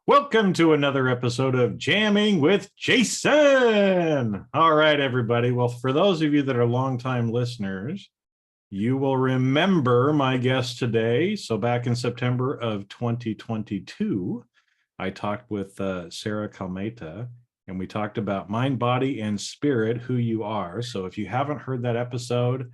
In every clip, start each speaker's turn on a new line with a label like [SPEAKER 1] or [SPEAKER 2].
[SPEAKER 1] Welcome to another episode of Jamming with Jason. All right, everybody. Well, for those of you that are longtime listeners, you will remember my guest today. So back in September of 2022, I talked with Sarah Kalmeta, and we talked about mind, body, and spirit, who you are. So if you haven't heard that episode,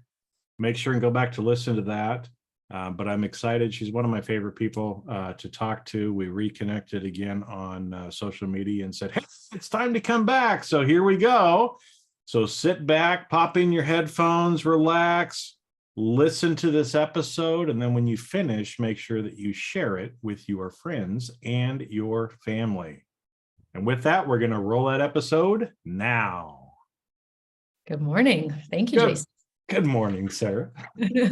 [SPEAKER 1] make sure and go back to listen to that. But I'm excited. She's one of my favorite people to talk to. We reconnected again on social media and said, hey, it's time to come back. So here we go. So sit back, pop in your headphones, relax, listen to this episode. And then when you finish, make sure that you share it with your friends and your family. And with that, we're going to roll that episode now.
[SPEAKER 2] Good morning. Thank you, Jason.
[SPEAKER 1] Good morning, Sarah. You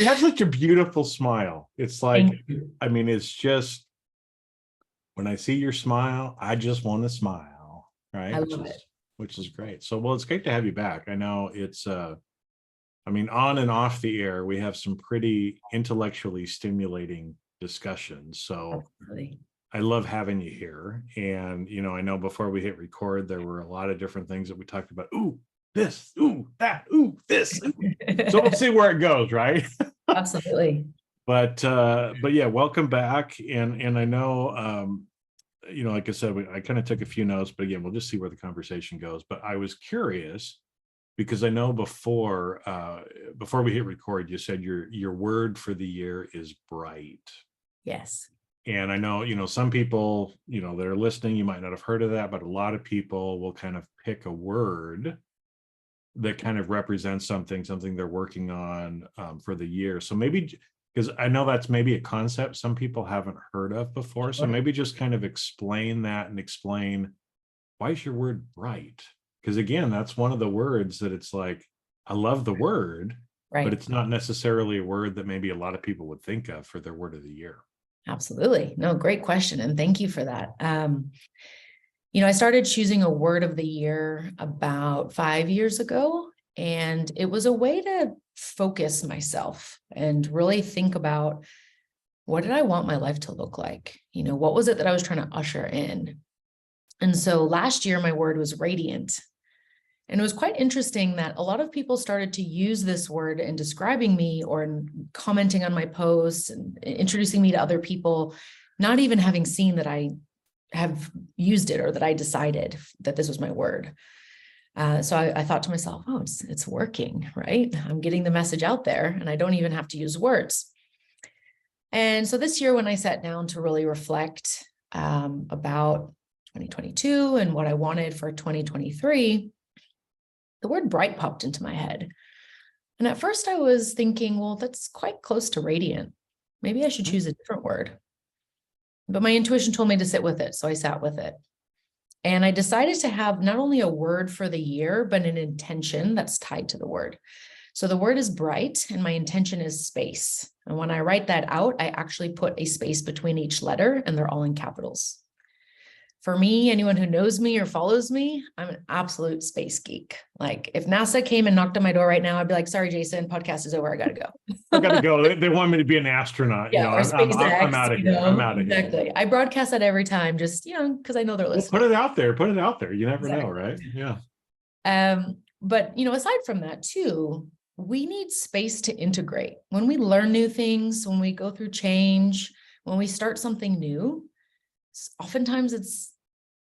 [SPEAKER 1] have such a beautiful smile. It's like, I mean, it's just, when I see your smile, I just want to smile, right?
[SPEAKER 2] I love it.
[SPEAKER 1] Which is great. So, well, it's great to have you back. I know it's, I mean, on and off the air, we have some pretty intellectually stimulating discussions. So
[SPEAKER 2] Absolutely.
[SPEAKER 1] I love having you here. And, you know, I know before we hit record, there were a lot of different things that we talked about. Ooh, this, ooh, that, ooh, this. So we'll see where it goes, right?
[SPEAKER 2] Absolutely.
[SPEAKER 1] But yeah, welcome back. And I know, you know, like I said, I kind of took a few notes, but again, we'll just see where the conversation goes. But I was curious because I know before we hit record, you said your word for the year is bright.
[SPEAKER 2] Yes.
[SPEAKER 1] And I know, you know, some people, you know, that are listening, you might not have heard of that, but a lot of people will kind of pick a word that kind of represents something they're working on for the year. So maybe, because I know that's maybe a concept some people haven't heard of before. So maybe just kind of explain that and explain, why is your word bright? Because again, that's one of the words that it's like, I love the word,
[SPEAKER 2] Right.
[SPEAKER 1] but it's not necessarily a word that maybe a lot of people would think of for their word of the year.
[SPEAKER 2] Absolutely. No, great question. And thank you for that. You know, I started choosing a word of the year about 5 years ago, and it was a way to focus myself and really think about, what did I want my life to look like? You know, what was it that I was trying to usher in? And so last year, my word was radiant. And it was quite interesting that a lot of people started to use this word in describing me or in commenting on my posts and introducing me to other people, not even having seen that I have used it or that I decided that this was my word. So I thought to myself, oh, it's working, right? I'm getting the message out there and I don't even have to use words. And so this year, when I sat down to really reflect about 2022 and what I wanted for 2023, the word bright popped into my head. And at first I was thinking, well, that's quite close to radiant. Maybe I should choose a different word. But my intuition told me to sit with it. So I sat with it. And I decided to have not only a word for the year, but an intention that's tied to the word. So the word is bright and my intention is space. And when I write that out, I actually put a space between each letter and they're all in capitals. For me, anyone who knows me or follows me, I'm an absolute space geek. Like if NASA came and knocked on my door right now, I'd be like, sorry, Jason, podcast is over. I got to go.
[SPEAKER 1] I got to go. They want me to be an astronaut.
[SPEAKER 2] Yeah,
[SPEAKER 1] You know,
[SPEAKER 2] or SpaceX,
[SPEAKER 1] I'm out of here. I'm out of here.
[SPEAKER 2] Exactly. I broadcast that every time, just, you know, because I know they're listening.
[SPEAKER 1] Well, put it out there. Put it out there. You never know, right? Yeah.
[SPEAKER 2] But, you know, aside from that too, we need space to integrate. When we learn new things, when we go through change, when we start something new, oftentimes it's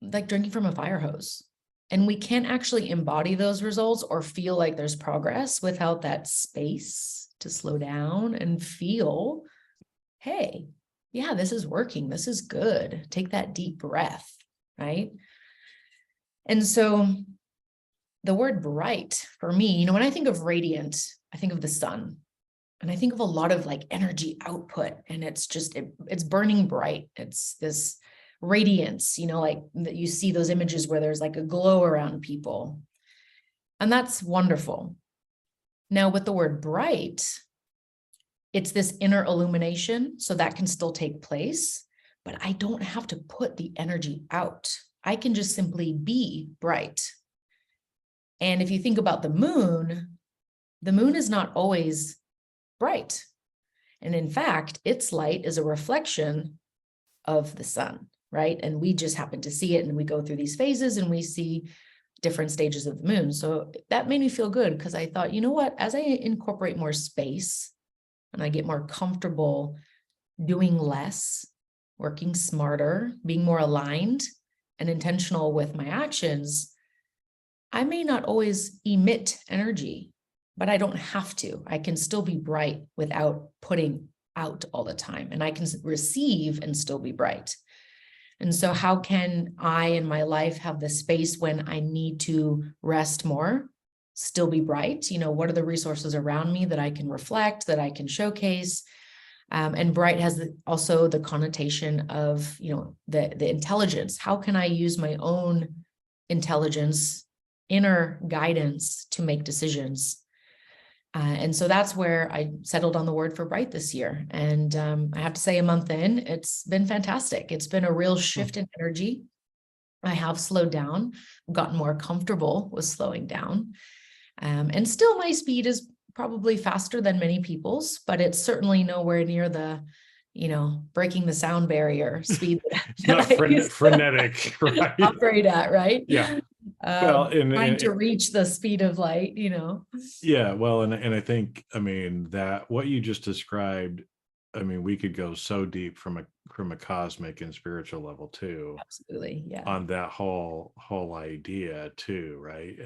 [SPEAKER 2] like drinking from a fire hose. And we can't actually embody those results or feel like there's progress without that space to slow down and feel, hey, yeah, this is working. This is good. Take that deep breath, right? And so the word bright for me, you know, when I think of radiant, I think of the sun. And I think of a lot of like energy output, and it's just, it's burning bright. It's this radiance, you know, like that you see those images where there's like a glow around people. And that's wonderful. Now with the word bright, it's this inner illumination. So that can still take place, but I don't have to put the energy out. I can just simply be bright. And if you think about the moon is not always bright. And in fact, its light is a reflection of the sun. right? And we just happen to see it, and we go through these phases and we see different stages of the moon. So that made me feel good, because I thought, you know what, as I incorporate more space and I get more comfortable doing less, working smarter, being more aligned and intentional with my actions, I may not always emit energy, but I don't have to. I can still be bright without putting out all the time, and I can receive and still be bright. And so how can I in my life have the space when I need to rest more, still be bright? You know, what are the resources around me that I can reflect, that I can showcase? And bright has also the connotation of, you know, the intelligence. How can I use my own intelligence, inner guidance to make decisions? And so that's where I settled on the word for bright this year. And I have to say, a month in, it's been fantastic. It's been a real shift in energy. I have slowed down, gotten more comfortable with slowing down. And still my speed is probably faster than many people's, but it's certainly nowhere near the, you know, breaking the sound barrier speed
[SPEAKER 1] It's not frenetic, right?
[SPEAKER 2] Operate at, right?
[SPEAKER 1] Yeah. Well,
[SPEAKER 2] trying to reach the speed of light, you know.
[SPEAKER 1] Yeah, well, and I think, I mean, that what you just described, I mean, we could go so deep from a cosmic and spiritual level too.
[SPEAKER 2] Absolutely, yeah.
[SPEAKER 1] On that whole idea too, right?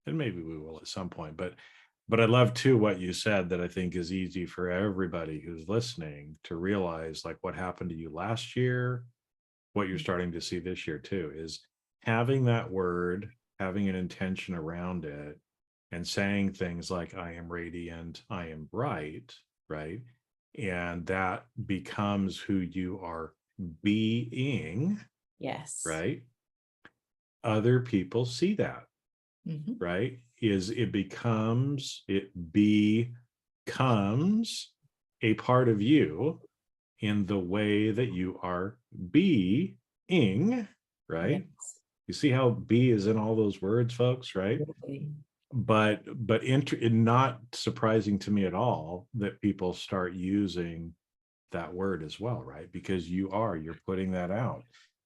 [SPEAKER 1] And maybe we will at some point, but I love too what you said, that I think is easy for everybody who's listening to realize, like what happened to you last year, what you're starting to see this year too, is having that word, having an intention around it, and saying things like, I am radiant, I am bright, right? And that becomes who you are being.
[SPEAKER 2] Yes.
[SPEAKER 1] Right? Other people see that,
[SPEAKER 2] Mhm.
[SPEAKER 1] right? It becomes a part of you in the way that you are being, right?
[SPEAKER 2] Yes.
[SPEAKER 1] You see how be is in all those words, folks, right?
[SPEAKER 2] Absolutely.
[SPEAKER 1] But not surprising to me at all that people start using that word as well, right? Because you're putting that out.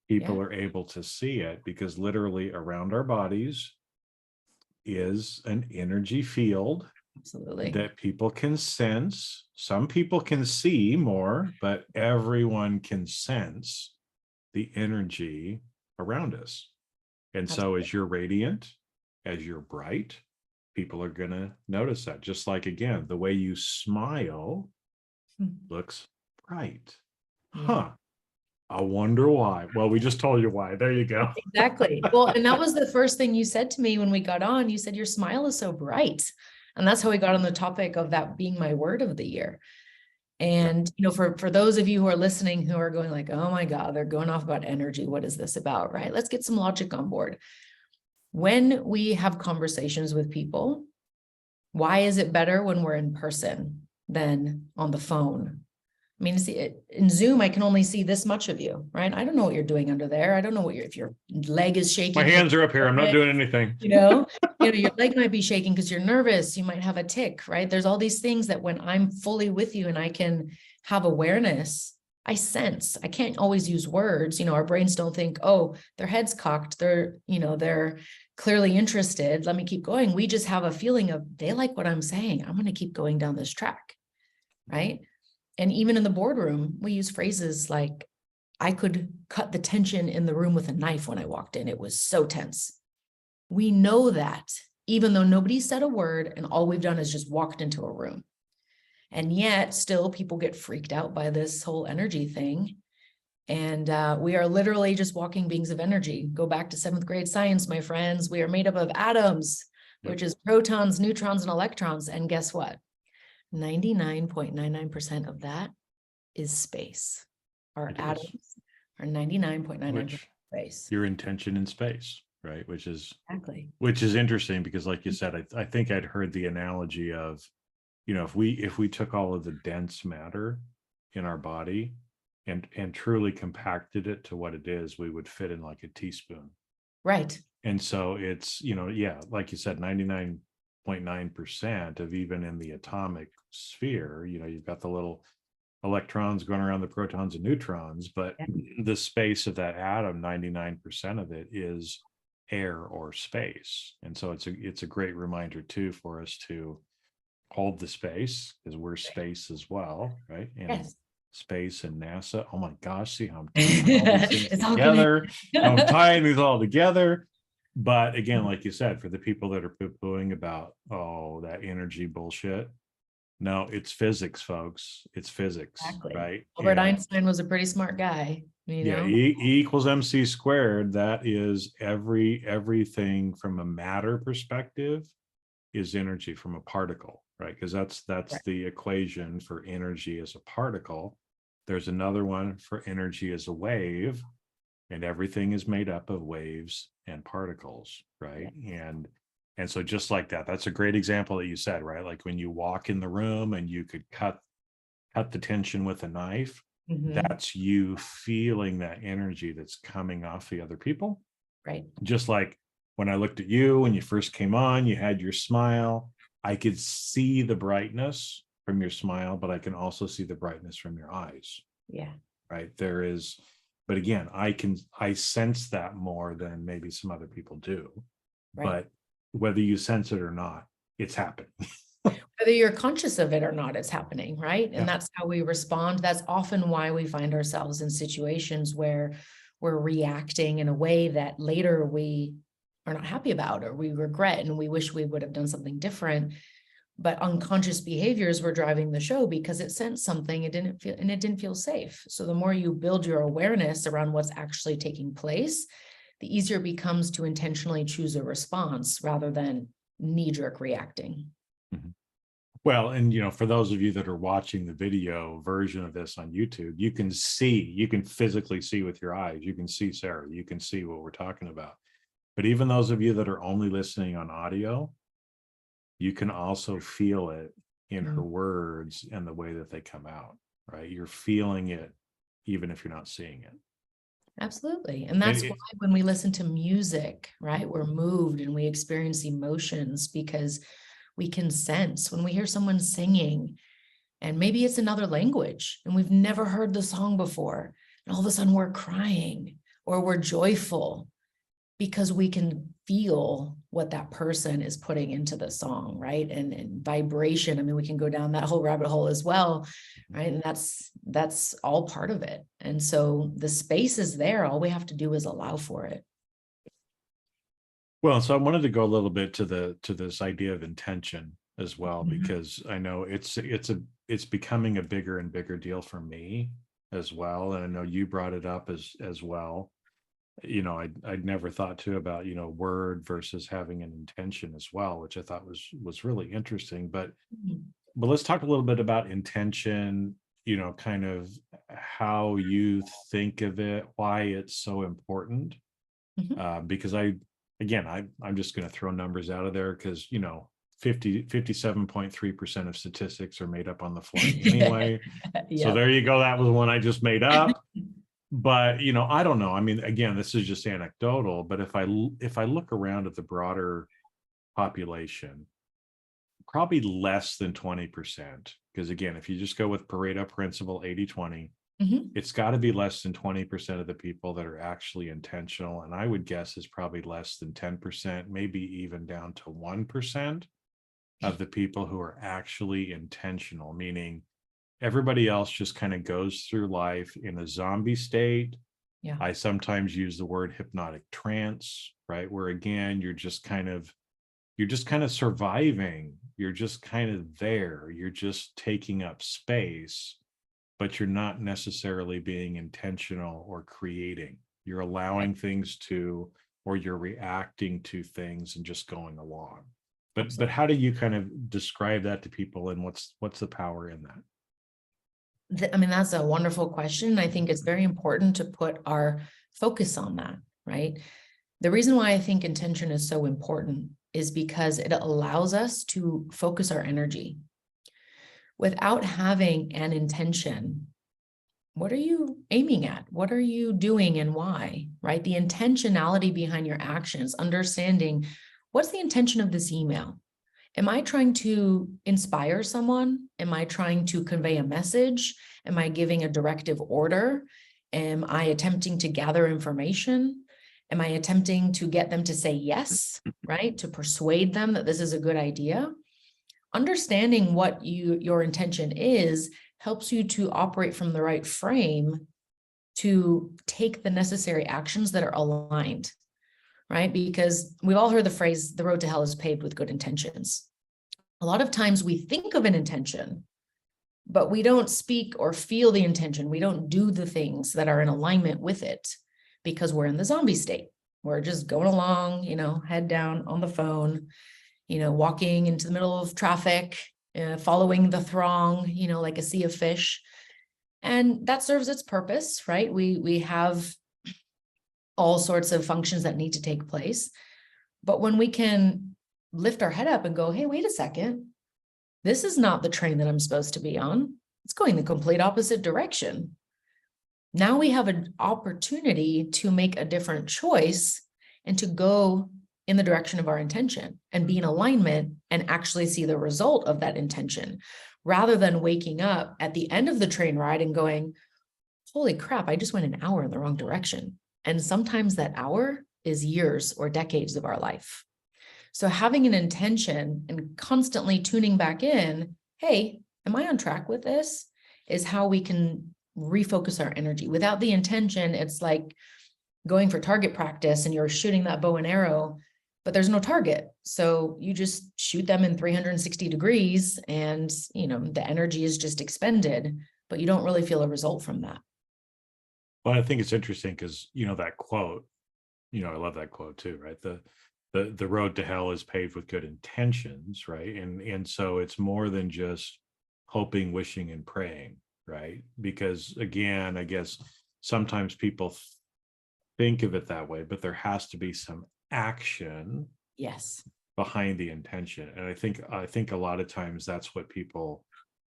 [SPEAKER 1] People
[SPEAKER 2] Yeah.
[SPEAKER 1] are able to see it, because literally around our bodies is an energy field
[SPEAKER 2] Absolutely.
[SPEAKER 1] that people can sense. Some people can see more, but everyone can sense the energy around us. And so
[SPEAKER 2] Absolutely.
[SPEAKER 1] as you're radiant, as you're bright, people are going to notice that. Just like, again, the way you smile looks bright.
[SPEAKER 2] Yeah.
[SPEAKER 1] Huh. I wonder why. Well, we just told you why. There you go.
[SPEAKER 2] Exactly. Well, and that was the first thing you said to me when we got on. You said, your smile is so bright. And that's how we got on the topic of that being my word of the year. And, you know, for those of you who are listening, who are going like, oh my God, they're going off about energy. What is this about? Right? Let's get some logic on board. When we have conversations with people, why is it better when we're in person than on the phone? I mean, see, in Zoom, I can only see this much of you, right? I don't know what you're doing under there. I don't know what if your leg is shaking.
[SPEAKER 1] My hands are up here. I'm not doing anything.
[SPEAKER 2] Your leg might be shaking because you're nervous. You might have a tick, right? There's all these things that when I'm fully with you and I can have awareness, I sense. I can't always use words. Our brains don't think, oh, their head's cocked. They're clearly interested. Let me keep going. We just have a feeling of, they like what I'm saying. I'm going to keep going down this track, right? And even in the boardroom, we use phrases like, I could cut the tension in the room with a knife when I walked in. It was so tense. We know that, even though nobody said a word and all we've done is just walked into a room. And yet still people get freaked out by this whole energy thing. And we are literally just walking beings of energy. Go back to 7th grade science, my friends. We are made up of atoms, which is protons, neutrons, and electrons. And guess what? 99.99% of that is space. Our atoms are 99.99% space.
[SPEAKER 1] Your intention in space, right? Which is
[SPEAKER 2] exactly.
[SPEAKER 1] Which is interesting, because like you said, I think I'd heard the analogy of, if we took all of the dense matter in our body and truly compacted it to what it is, we would fit in like a teaspoon.
[SPEAKER 2] Right.
[SPEAKER 1] And so it's, like you said, 99.9% of even in the atomic sphere, you've got the little electrons going around the protons and neutrons, but the space of that atom, 99% of it is air or space. And so it's a great reminder too for us to hold the space, because we're space as well, right? And
[SPEAKER 2] Yes.
[SPEAKER 1] space and NASA. Oh my gosh, see how I'm tying all these things
[SPEAKER 2] It's all
[SPEAKER 1] together. How I'm tying these all together. But again, like you said, for the people that are poo-pooing about, oh, that energy bullshit. No, it's physics, folks. It's physics,
[SPEAKER 2] Exactly.
[SPEAKER 1] right?
[SPEAKER 2] Albert
[SPEAKER 1] And
[SPEAKER 2] Einstein was a pretty smart guy, you
[SPEAKER 1] yeah,
[SPEAKER 2] know?
[SPEAKER 1] E equals MC squared. That is everything from a matter perspective is energy from a particle, right? Because that's
[SPEAKER 2] Right.
[SPEAKER 1] the equation for energy as a particle. There's another one for energy as a wave, and everything is made up of waves and particles, right? And so just like that, that's a great example that you said, right? Like when you walk in the room and you could cut the tension with a knife,
[SPEAKER 2] Mhm.
[SPEAKER 1] that's you feeling that energy that's coming off the other people.
[SPEAKER 2] Right.
[SPEAKER 1] Just like when I looked at you when you first came on, you had your smile. I could see the brightness from your smile, but I can also see the brightness from your eyes,
[SPEAKER 2] Yeah.
[SPEAKER 1] right? There is, but again, I sense that more than maybe some other people do.
[SPEAKER 2] Right.
[SPEAKER 1] But whether you sense it or not, it's happening.
[SPEAKER 2] Whether you're conscious of it or not, it's happening, right? And
[SPEAKER 1] Yeah.
[SPEAKER 2] that's how we respond. That's often why we find ourselves in situations where we're reacting in a way that later we are not happy about, or we regret and we wish we would have done something different. But unconscious behaviors were driving the show because it sensed something it didn't feel safe. So the more you build your awareness around what's actually taking place, the easier it becomes to intentionally choose a response rather than knee-jerk reacting.
[SPEAKER 1] Well, and for those of you that are watching the video version of this on YouTube, you can physically see with your eyes. You can see Sarah, you can see what we're talking about. But even those of you that are only listening on audio, you can also feel it in her words and the way that they come out, right? You're feeling it even if you're not seeing it.
[SPEAKER 2] Absolutely. And that's why when we listen to music, right, we're moved and we experience emotions because we can sense when we hear someone singing, and maybe it's another language and we've never heard the song before, and all of a sudden we're crying or we're joyful because we can feel what that person is putting into the song, right? And vibration. I mean, we can go down that whole rabbit hole as well, right? And that's all part of it. And so the space is there. All we have to do is allow for it.
[SPEAKER 1] Well, so I wanted to go a little bit to this idea of intention as well, because I know it's becoming a bigger and bigger deal for me as well. And I know you brought it up as well. I'd never thought too about, word versus having an intention as well, which I thought was really interesting. But let's talk a little bit about intention, kind of how you think of it, why it's so important. Because I'm just going to throw numbers out of there because, 57.3% of statistics are made up on the fly anyway. So there you go. That was one I just made up. But, I don't know. I mean, again, this is just anecdotal, but if I look around at the broader population, probably less than 20%, because again, if you just go with Pareto principle 80-20, it's got to be less than 20% of the people that are actually intentional. And I would guess is probably less than 10%, maybe even down to 1% of the people who are actually intentional, meaning everybody else just kind of goes through life in a zombie state.
[SPEAKER 2] Yeah.
[SPEAKER 1] I sometimes use the word hypnotic trance, right? Where again, you're just kind of surviving. You're just kind of there. You're just taking up space, but you're not necessarily being intentional or creating. You're allowing things to, or you're reacting to things and just going along. But how do you kind of describe that to people, and what's the power in that?
[SPEAKER 2] I mean, that's a wonderful question. I think it's very important to put our focus on that, right? The reason why I think intention is so important is because it allows us to focus our energy. Without having an intention, what are you aiming at? What are you doing and why, right? The intentionality behind your actions, understanding what's the intention of this email? Am I trying to inspire someone? Am I trying to convey a message? Am I giving a directive order? Am I attempting to gather information? Am I attempting to get them to say yes, right? To persuade them that this is a good idea? Understanding what your intention is helps you to operate from the right frame to take the necessary actions that are aligned, right? Because we've all heard the phrase, the road to hell is paved with good intentions. A lot of times we think of an intention, but we don't speak or feel the intention. We don't do the things that are in alignment with it because we're in the zombie state. We're just going along, head down on the phone, walking into the middle of traffic, following the throng, like a sea of fish. And that serves its purpose, right? We have all sorts of functions that need to take place. But when we can lift our head up and go, hey, wait a second, this is not the train that I'm supposed to be on. It's going the complete opposite direction. Now we have an opportunity to make a different choice and to go in the direction of our intention and be in alignment and actually see the result of that intention, rather than waking up at the end of the train ride and going, holy crap, I just went an hour in the wrong direction. And sometimes that hour is years or decades of our life. So having an intention and constantly tuning back in, hey, am I on track with this? Is how we can refocus our energy. Without the intention, it's like going for target practice and you're shooting that bow and arrow, but there's no target. So you just shoot them in 360 degrees and, the energy is just expended, but you don't really feel a result from that.
[SPEAKER 1] Well, I think it's interesting because, that quote, I love that quote too, right? The road to hell is paved with good intentions, right? And so it's more than just hoping, wishing, and praying, right? Because again, I guess sometimes people think of it that way, but there has to be some action behind the intention. And I think a lot of times that's what people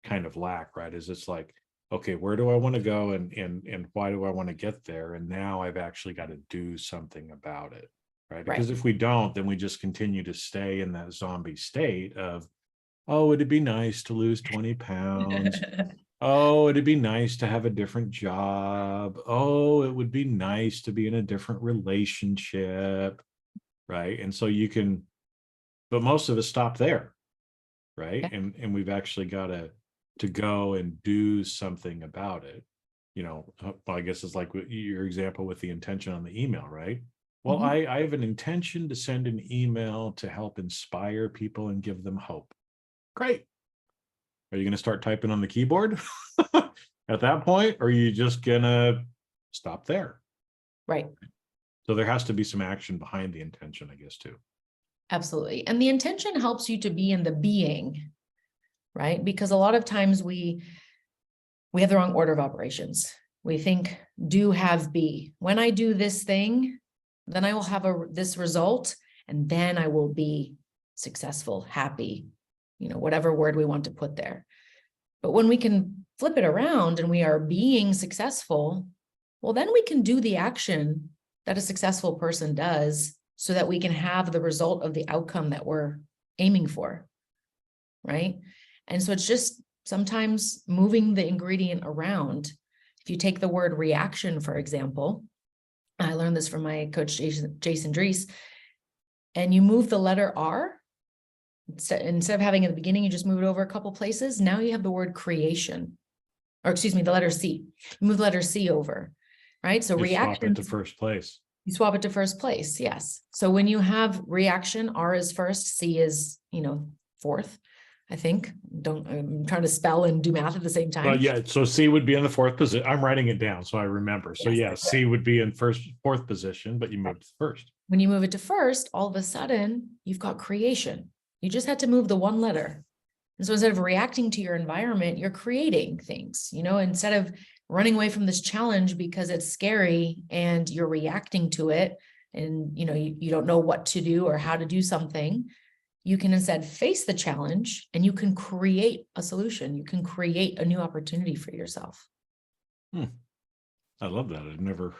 [SPEAKER 1] kind of lack, right? Is it's like, okay, where do I want to go and why do I want to get there? And now I've actually got to do something about it, right? Because if we don't, then we just continue to stay in that zombie state of, oh, it'd be nice to lose 20 pounds. Oh, it'd be nice to have a different job. Oh, it would be nice to be in a different relationship, right? And so but most of us stop there, right?
[SPEAKER 2] Yeah.
[SPEAKER 1] And we've actually got to go and do something about it. I guess it's like your example with the intention on the email, right? Well, I have an intention to send an email to help inspire people and give them hope. Great. Are you going to start typing on the keyboard at that point? Or are you just going to stop there?
[SPEAKER 2] Right.
[SPEAKER 1] So there has to be some action behind the intention, I guess, too.
[SPEAKER 2] Absolutely. And the intention helps you to be in the being, right? Because a lot of times we have the wrong order of operations. We think do, have, be. When I do this thing, then I will have this result, and then I will be successful, happy, whatever word we want to put there. But when we can flip it around and we are being successful, well, then we can do the action that a successful person does so that we can have the result of the outcome that we're aiming for, right? And so it's just sometimes moving the ingredient around. If you take the word reaction, for example, I learned this from my coach, Jason Dries, and you move the letter R, instead of having at the beginning, you just move it over a couple places. Now you have the word creation, or excuse me, the letter C. You move the letter C over, right? So reaction.
[SPEAKER 1] Swap it to first place. You
[SPEAKER 2] swap it to first place, yes. So when you have reaction, R is first, C is, fourth. I think. I'm trying to spell and do math at the same time.
[SPEAKER 1] Well, yeah. So C would be in the fourth position. I'm writing it down so I remember. So yes, C would be in fourth position, but you moved to first. When
[SPEAKER 2] you move it to first, all of a sudden you've got creation. You just had to move the one letter. And so instead of reacting to your environment, you're creating things, instead of running away from this challenge because it's scary and you're reacting to it and, you don't know what to do or how to do something. You can instead face the challenge and you can create a solution. You can create a new opportunity for yourself.
[SPEAKER 1] I love that. I've never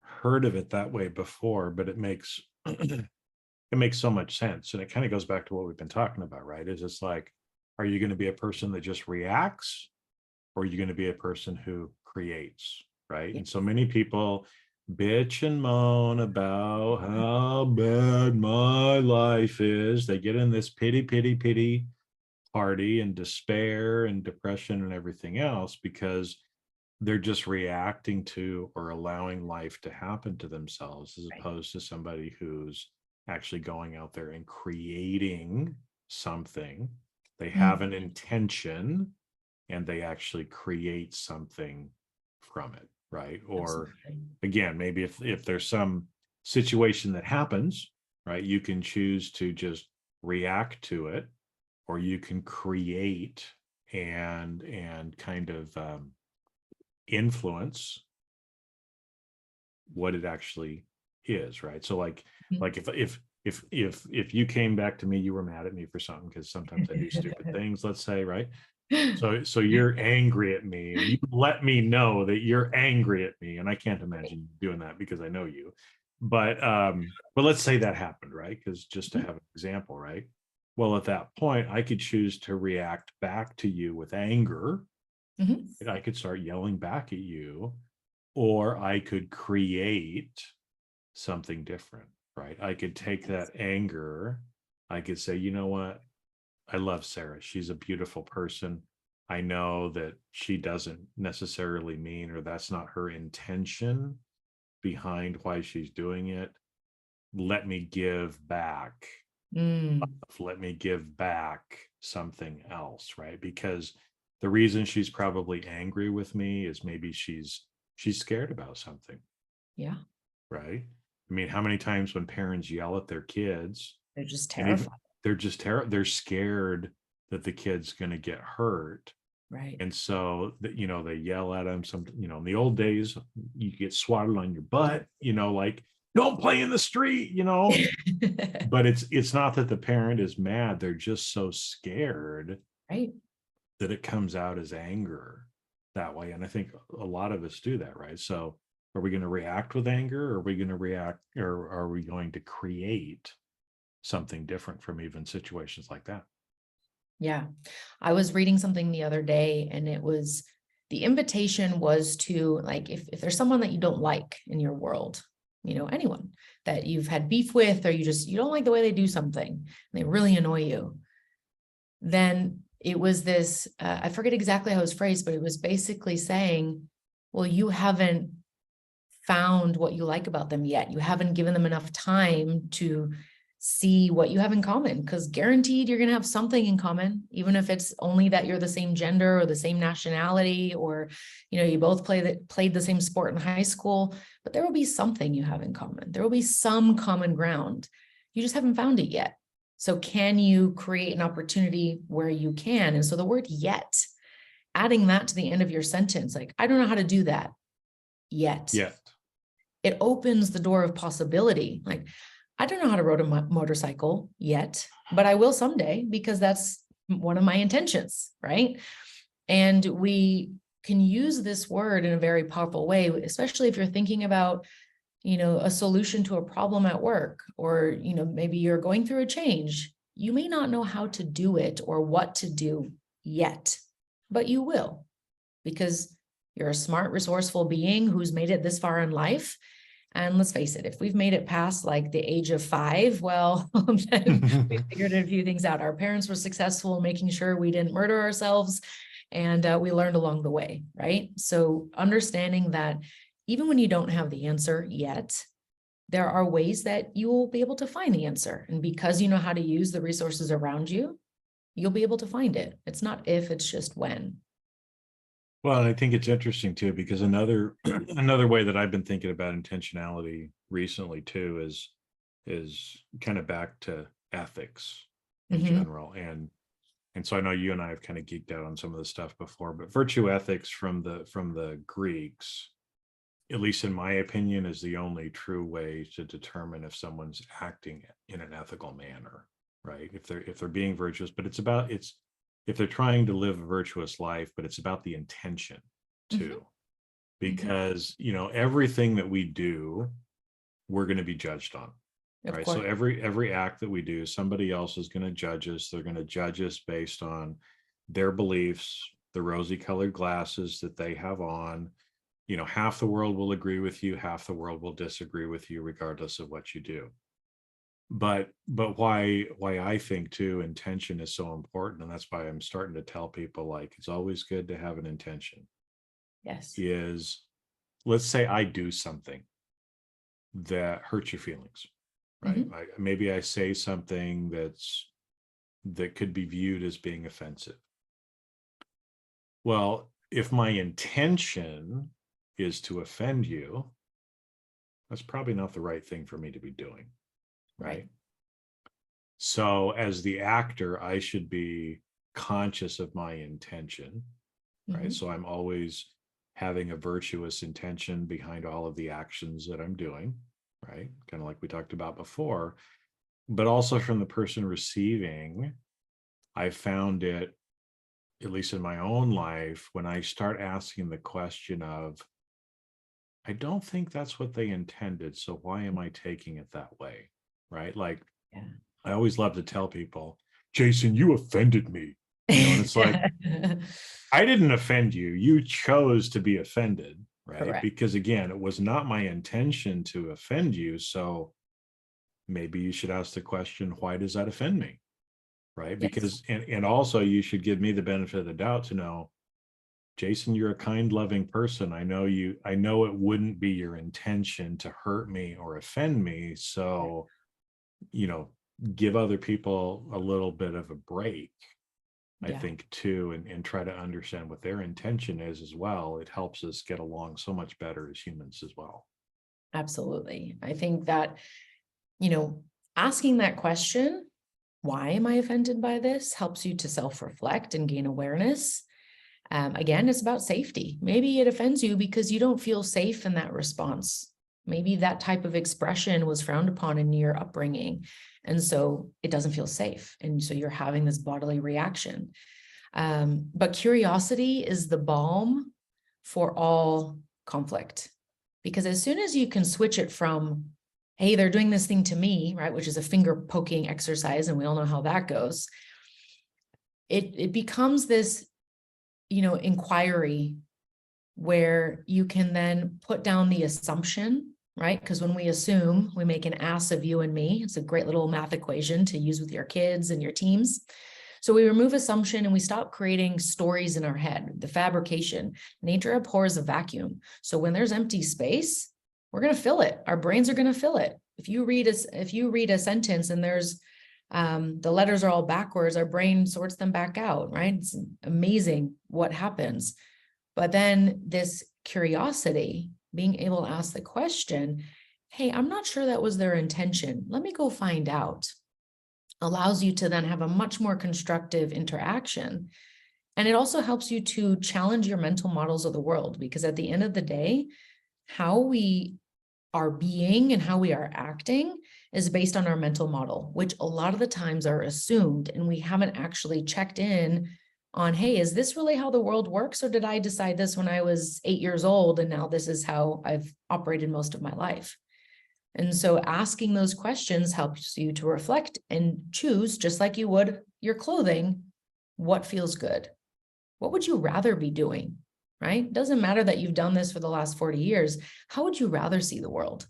[SPEAKER 1] heard of it that way before, but it makes it makes so much sense. And it kind of goes back to what we've been talking about, right? Is it's like, are you going to be a person that just reacts, or are you going to be a person who creates, right?
[SPEAKER 2] Yeah.
[SPEAKER 1] And so many people bitch and moan about how bad my life is. They get in this pity party and despair and depression and everything else because they're just reacting to or allowing life to happen to themselves, as opposed to somebody who's actually going out there and creating something. They have an intention and they actually create something from it, right? Or
[SPEAKER 2] Absolutely.
[SPEAKER 1] again, maybe if there's some situation that happens, right, you can choose to just react to it, or you can create and kind of influence what it actually is, right? So like if you came back to me, you were mad at me for something, because sometimes I do stupid things, let's say, right? So you're angry at me and you let me know that you're angry at me, and I can't imagine doing that because I know you. But let's say that happened, right? Because just to have an example, right? Well, at that point, I could choose to react back to you with anger.
[SPEAKER 2] Mhm.
[SPEAKER 1] And I could start yelling back at you, or I could create something different, right? I could take that anger. I could say, you know what? I love Sarah. She's a beautiful person. I know that she doesn't necessarily mean, or that's not her intention behind why she's doing it. Let me give back.
[SPEAKER 2] Mm,
[SPEAKER 1] Let me give back something else, right? Because the reason she's probably angry with me is maybe she's scared about something,
[SPEAKER 2] yeah,
[SPEAKER 1] right? I mean, how many times when parents yell at their kids,
[SPEAKER 2] they're just
[SPEAKER 1] and even
[SPEAKER 2] terrified,
[SPEAKER 1] they're scared that the kid's going to get hurt,
[SPEAKER 2] right?
[SPEAKER 1] and so that, they yell at them. Some, in the old days, you get swatted on your butt, like, don't play in the street, but it's not that the parent is mad, they're just so scared
[SPEAKER 2] Right.
[SPEAKER 1] that it comes out as anger that way. And I think a lot of us do that, right? So are we going to react with anger, or are we going to react, or are we going to create something different from even situations like that?
[SPEAKER 2] Yeah. I was reading something the other day, and it was the invitation was to, like, if there's someone that you don't like in your world, anyone that you've had beef with, or you don't like the way they do something, and they really annoy you, then it was this, I forget exactly how it was phrased, but it was basically saying, well, you haven't found what you like about them yet. You haven't given them enough time to see what you have in common, because guaranteed you're going to have something in common, even if it's only that you're the same gender or the same nationality, or you both played the same sport in high school, but there will be something you have in common. There will be some common ground. You just haven't found it yet. So can you create an opportunity where you can? And so the word yet, adding that to the end of your sentence, like, I don't know how to do that yet.
[SPEAKER 1] Yet.
[SPEAKER 2] It opens the door of possibility. Like, I don't know how to ride a motorcycle yet, but I will someday, because that's one of my intentions, right? And we can use this word in a very powerful way, especially if you're thinking about, a solution to a problem at work, or, maybe you're going through a change. You may not know how to do it or what to do yet, but you will, because you're a smart, resourceful being who's made it this far in life. And let's face it, if we've made it past like the age of 5, well, then we figured a few things out. Our parents were successful in making sure we didn't murder ourselves, and we learned along the way, right? So understanding that even when you don't have the answer yet, there are ways that you will be able to find the answer. And because you know how to use the resources around you, you'll be able to find it. It's not if, it's just when.
[SPEAKER 1] Well, and I think it's interesting too, because another another way that I've been thinking about intentionality recently too is kind of back to ethics in
[SPEAKER 2] Mhm.
[SPEAKER 1] general. And so I know you and I have kind of geeked out on some of this stuff before, but virtue ethics from the Greeks, at least in my opinion, is the only true way to determine if someone's acting in an ethical manner, right? If they're being virtuous, but it's if they're trying to live a virtuous life, but it's about the intention
[SPEAKER 2] Mhm.
[SPEAKER 1] too. Because everything that we do, we're going to be judged on.
[SPEAKER 2] Of
[SPEAKER 1] right?
[SPEAKER 2] course.
[SPEAKER 1] So every act that we do, somebody else is going to judge us. They're going to judge us based on their beliefs, the rosy colored glasses that they have on. Half the world will agree with you, half the world will disagree with you, regardless of what you do. But why I think too, intention is so important, and that's why I'm starting to tell people, like, it's always good to have an intention.
[SPEAKER 2] Yes.
[SPEAKER 1] Is, let's say I do something that hurts your feelings, right?
[SPEAKER 2] Mhm.
[SPEAKER 1] Maybe I say something that could be viewed as being offensive. Well, if my intention is to offend you, that's probably not the right thing for me to be doing, right? So as the actor, I should be conscious of my intention, right?
[SPEAKER 2] Mhm.
[SPEAKER 1] So I'm always having a virtuous intention behind all of the actions that I'm doing, right? Kind of like we talked about before. But also from the person receiving, I found it, at least in my own life, when I start asking the question of, I don't think that's what they intended, so why am I taking it that way? Right? Like,
[SPEAKER 2] Yeah.
[SPEAKER 1] I always love to tell people, Jason, you offended me. And it's like, I didn't offend you. You chose to be offended, right?
[SPEAKER 2] Correct.
[SPEAKER 1] Because again, it was not my intention to offend you. So maybe you should ask the question, why does that offend me? Right?
[SPEAKER 2] Yes.
[SPEAKER 1] Because, and also you should give me the benefit of the doubt to know, Jason, you're a kind, loving person. I know it wouldn't be your intention to hurt me or offend me. So, you know, give other people a little bit of a break, I
[SPEAKER 2] Yeah.
[SPEAKER 1] think, too, and try to understand what their intention is as well. It helps us get along so much better as humans as well.
[SPEAKER 2] Absolutely. I think that, you know, asking that question, why am I offended by this, helps you to self-reflect and gain awareness. Again, it's about safety. Maybe it offends you because you don't feel safe in that response. Maybe that type of expression was frowned upon in your upbringing. And so it doesn't feel safe. And so you're having this bodily reaction. But curiosity is the balm for all conflict. Because as soon as you can switch it from, hey, they're doing this thing to me, right, which is a finger poking exercise, and we all know how that goes, it becomes this, inquiry where you can then put down the assumption, right? Because when we assume, we make an ass of you and me. It's a great little math equation to use with your kids and your teams. So we remove assumption and we stop creating stories in our head, the fabrication. Nature abhors a vacuum. So when there's empty space, we're going to fill it. Our brains are going to fill it. If you read a sentence and there's the letters are all backwards, our brain sorts them back out, right? It's amazing what happens. But then this curiosity, being able to ask the question, hey, I'm not sure that was their intention. Let me go find out, allows you to then have a much more constructive interaction. And it also helps you to challenge your mental models of the world, because at the end of the day, how we are being and how we are acting is based on our mental model, which a lot of the times are assumed, and we haven't actually checked in on, hey, is this really how the world works? Or did I decide this when I was 8 years old and now this is how I've operated most of my life? And so asking those questions helps you to reflect and choose, just like you would your clothing, what feels good. What would you rather be doing, right? It doesn't matter that you've done this for the last 40 years. How would you rather see the world?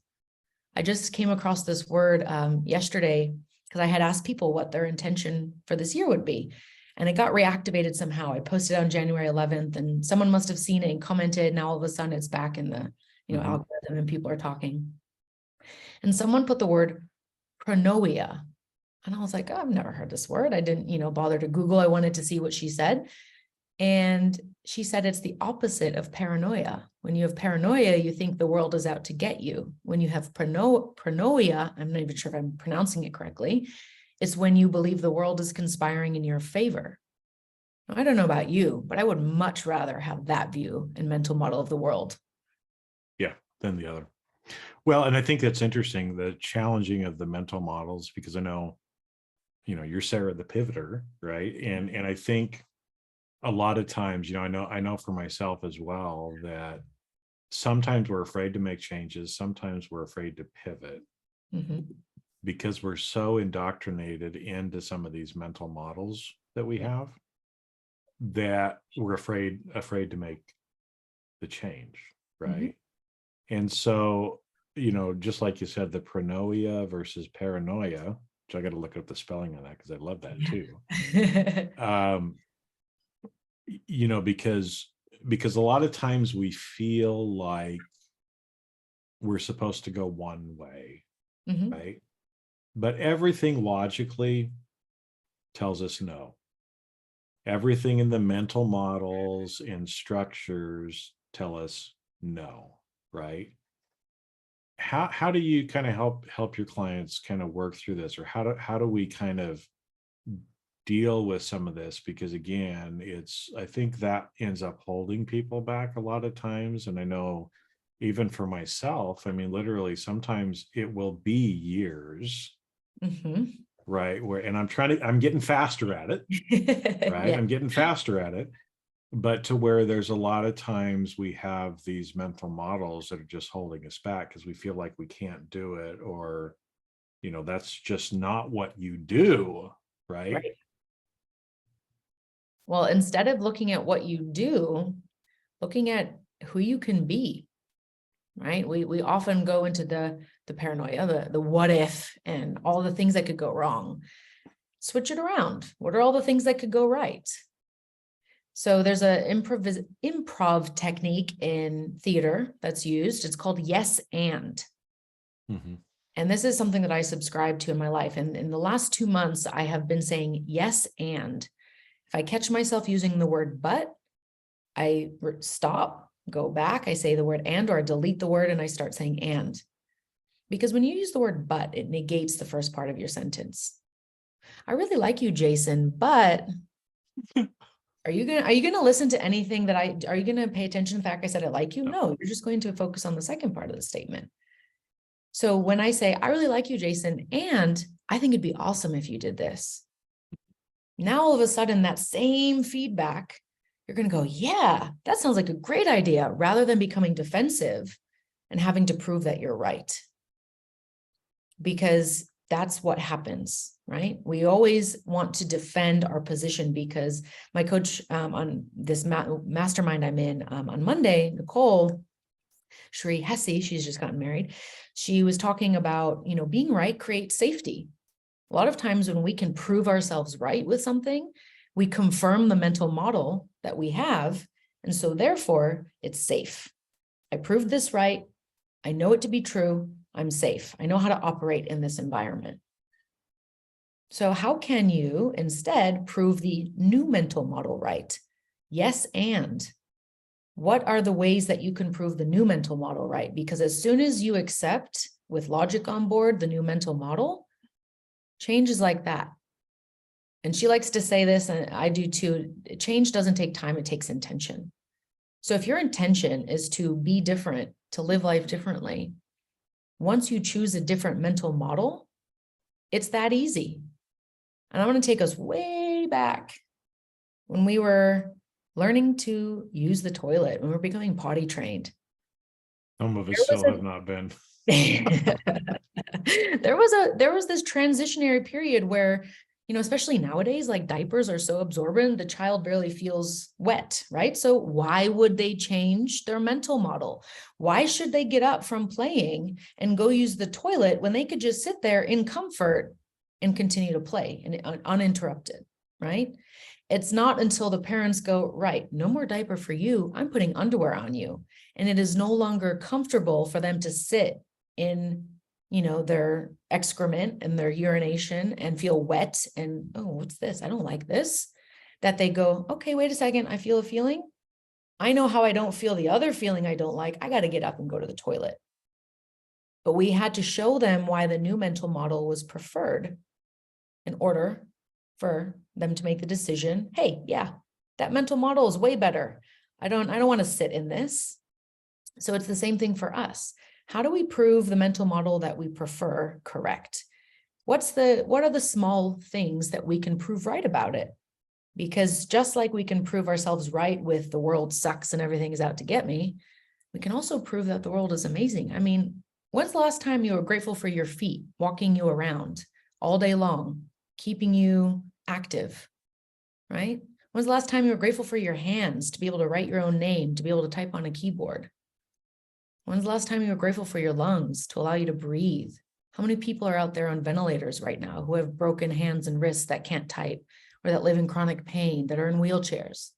[SPEAKER 2] I just came across this word yesterday because I had asked people what their intention for this year would be. And it got reactivated somehow. I posted on January 11th and someone must have seen it and commented. Now all of a sudden it's back in the algorithm and people are talking. And someone put the word pronoia. And I was like, oh, I've never heard this word. I didn't, bother to Google. I wanted to see what she said. And she said it's the opposite of paranoia. When you have paranoia, you think the world is out to get you. When you have pronoia, I'm not even sure if I'm pronouncing it correctly, it's when you believe the world is conspiring in your favor. Now, I don't know about you, but I would much rather have that view and mental model of the world.
[SPEAKER 1] Yeah, than the other. Well, and I think that's interesting, the challenging of the mental models, because I know, you're Sarah the pivoter, right? And I think a lot of times, I know for myself as well, that sometimes we're afraid to make changes. Sometimes we're afraid to pivot.
[SPEAKER 2] Mm-hmm.
[SPEAKER 1] because we're so indoctrinated into some of these mental models that we have, that we're afraid to make the change, right? And so, just like you said, the pronoia versus paranoia, which I got to look up the spelling of that because I love that too. Because a lot of times we feel like we're supposed to go one way, right? But everything logically tells us no. Everything in the mental models and structures tell us no, right? How do you kind of help your clients kind of work through this, or how do we kind of deal with some of this? Because again, I think that ends up holding people back a lot of times. And I know even for myself, I mean, literally sometimes it will be years, right? And I'm getting faster at it, right?
[SPEAKER 2] Yeah.
[SPEAKER 1] I'm getting faster at it. But to where there's a lot of times we have these mental models that are just holding us back because we feel like we can't do it, or, that's just not what you do, right?
[SPEAKER 2] Well, instead of looking at what you do, looking at who you can be, right? We often go into the paranoia, the what if, and all the things that could go wrong. Switch it around. What are all the things that could go right? So there's a improv technique in theater that's used. It's called yes and. And this is something that I subscribe to in my life. And in the last 2 months, I have been saying yes and. If I catch myself using the word but, I stop, go back, I say the word and, or I delete the word and I start saying and. Because when you use the word but, it negates the first part of your sentence. I really like you, Jason, but are you gonna listen to anything that are you gonna pay attention to the fact I said I like you? No, you're just going to focus on the second part of the statement. So when I say, I really like you, Jason, and I think it'd be awesome if you did this. Now, all of a sudden, that same feedback, you're going to go, yeah, that sounds like a great idea, rather than becoming defensive and having to prove that you're right. Because that's what happens, right? We always want to defend our position, because my coach on this mastermind I'm in on Monday, Nicole Sheree Hesse, she's just gotten married. She was talking about, being right creates safety. A lot of times when we can prove ourselves right with something, we confirm the mental model that we have. And so therefore it's safe. I proved this right. I know it to be true. I'm safe. I know how to operate in this environment. So how can you instead prove the new mental model right? Yes, and. What are the ways that you can prove the new mental model right? Because as soon as you accept, with logic on board, the new mental model, change is like that. And she likes to say this, and I do too, change doesn't take time, it takes intention. So if your intention is to be different, to live life differently, once you choose a different mental model, it's that easy. And I want to take us way back when we were learning to use the toilet, when we're becoming potty trained.
[SPEAKER 1] Some of us still have not been.
[SPEAKER 2] There was this transitionary period where, especially nowadays, like diapers are so absorbent, the child barely feels wet, right? So why would they change their mental model? Why should they get up from playing and go use the toilet when they could just sit there in comfort and continue to play and uninterrupted, right? It's not until the parents go, right, no more diaper for you, I'm putting underwear on you. And it is no longer comfortable for them to sit in, their excrement and their urination and feel wet and, oh, what's this? I don't like this. That they go, okay, wait a second, I feel a feeling. I know how I don't feel the other feeling I don't like. I got to get up and go to the toilet. But we had to show them why the new mental model was preferred in order for them to make the decision, hey, yeah, that mental model is way better. I don't want to sit in this. So it's the same thing for us. How do we prove the mental model that we prefer correct? What are the small things that we can prove right about it? Because just like we can prove ourselves right with the world sucks and everything is out to get me, we can also prove that the world is amazing. I mean, When's the last time you were grateful for your feet, walking you around all day long, keeping you active, right? When's the last time you were grateful for your hands to be able to write your own name, to be able to type on a keyboard? When's the last time you were grateful for your lungs to allow you to breathe? How many people are out there on ventilators right now who have broken hands and wrists that can't type, or that live in chronic pain, that are in wheelchairs?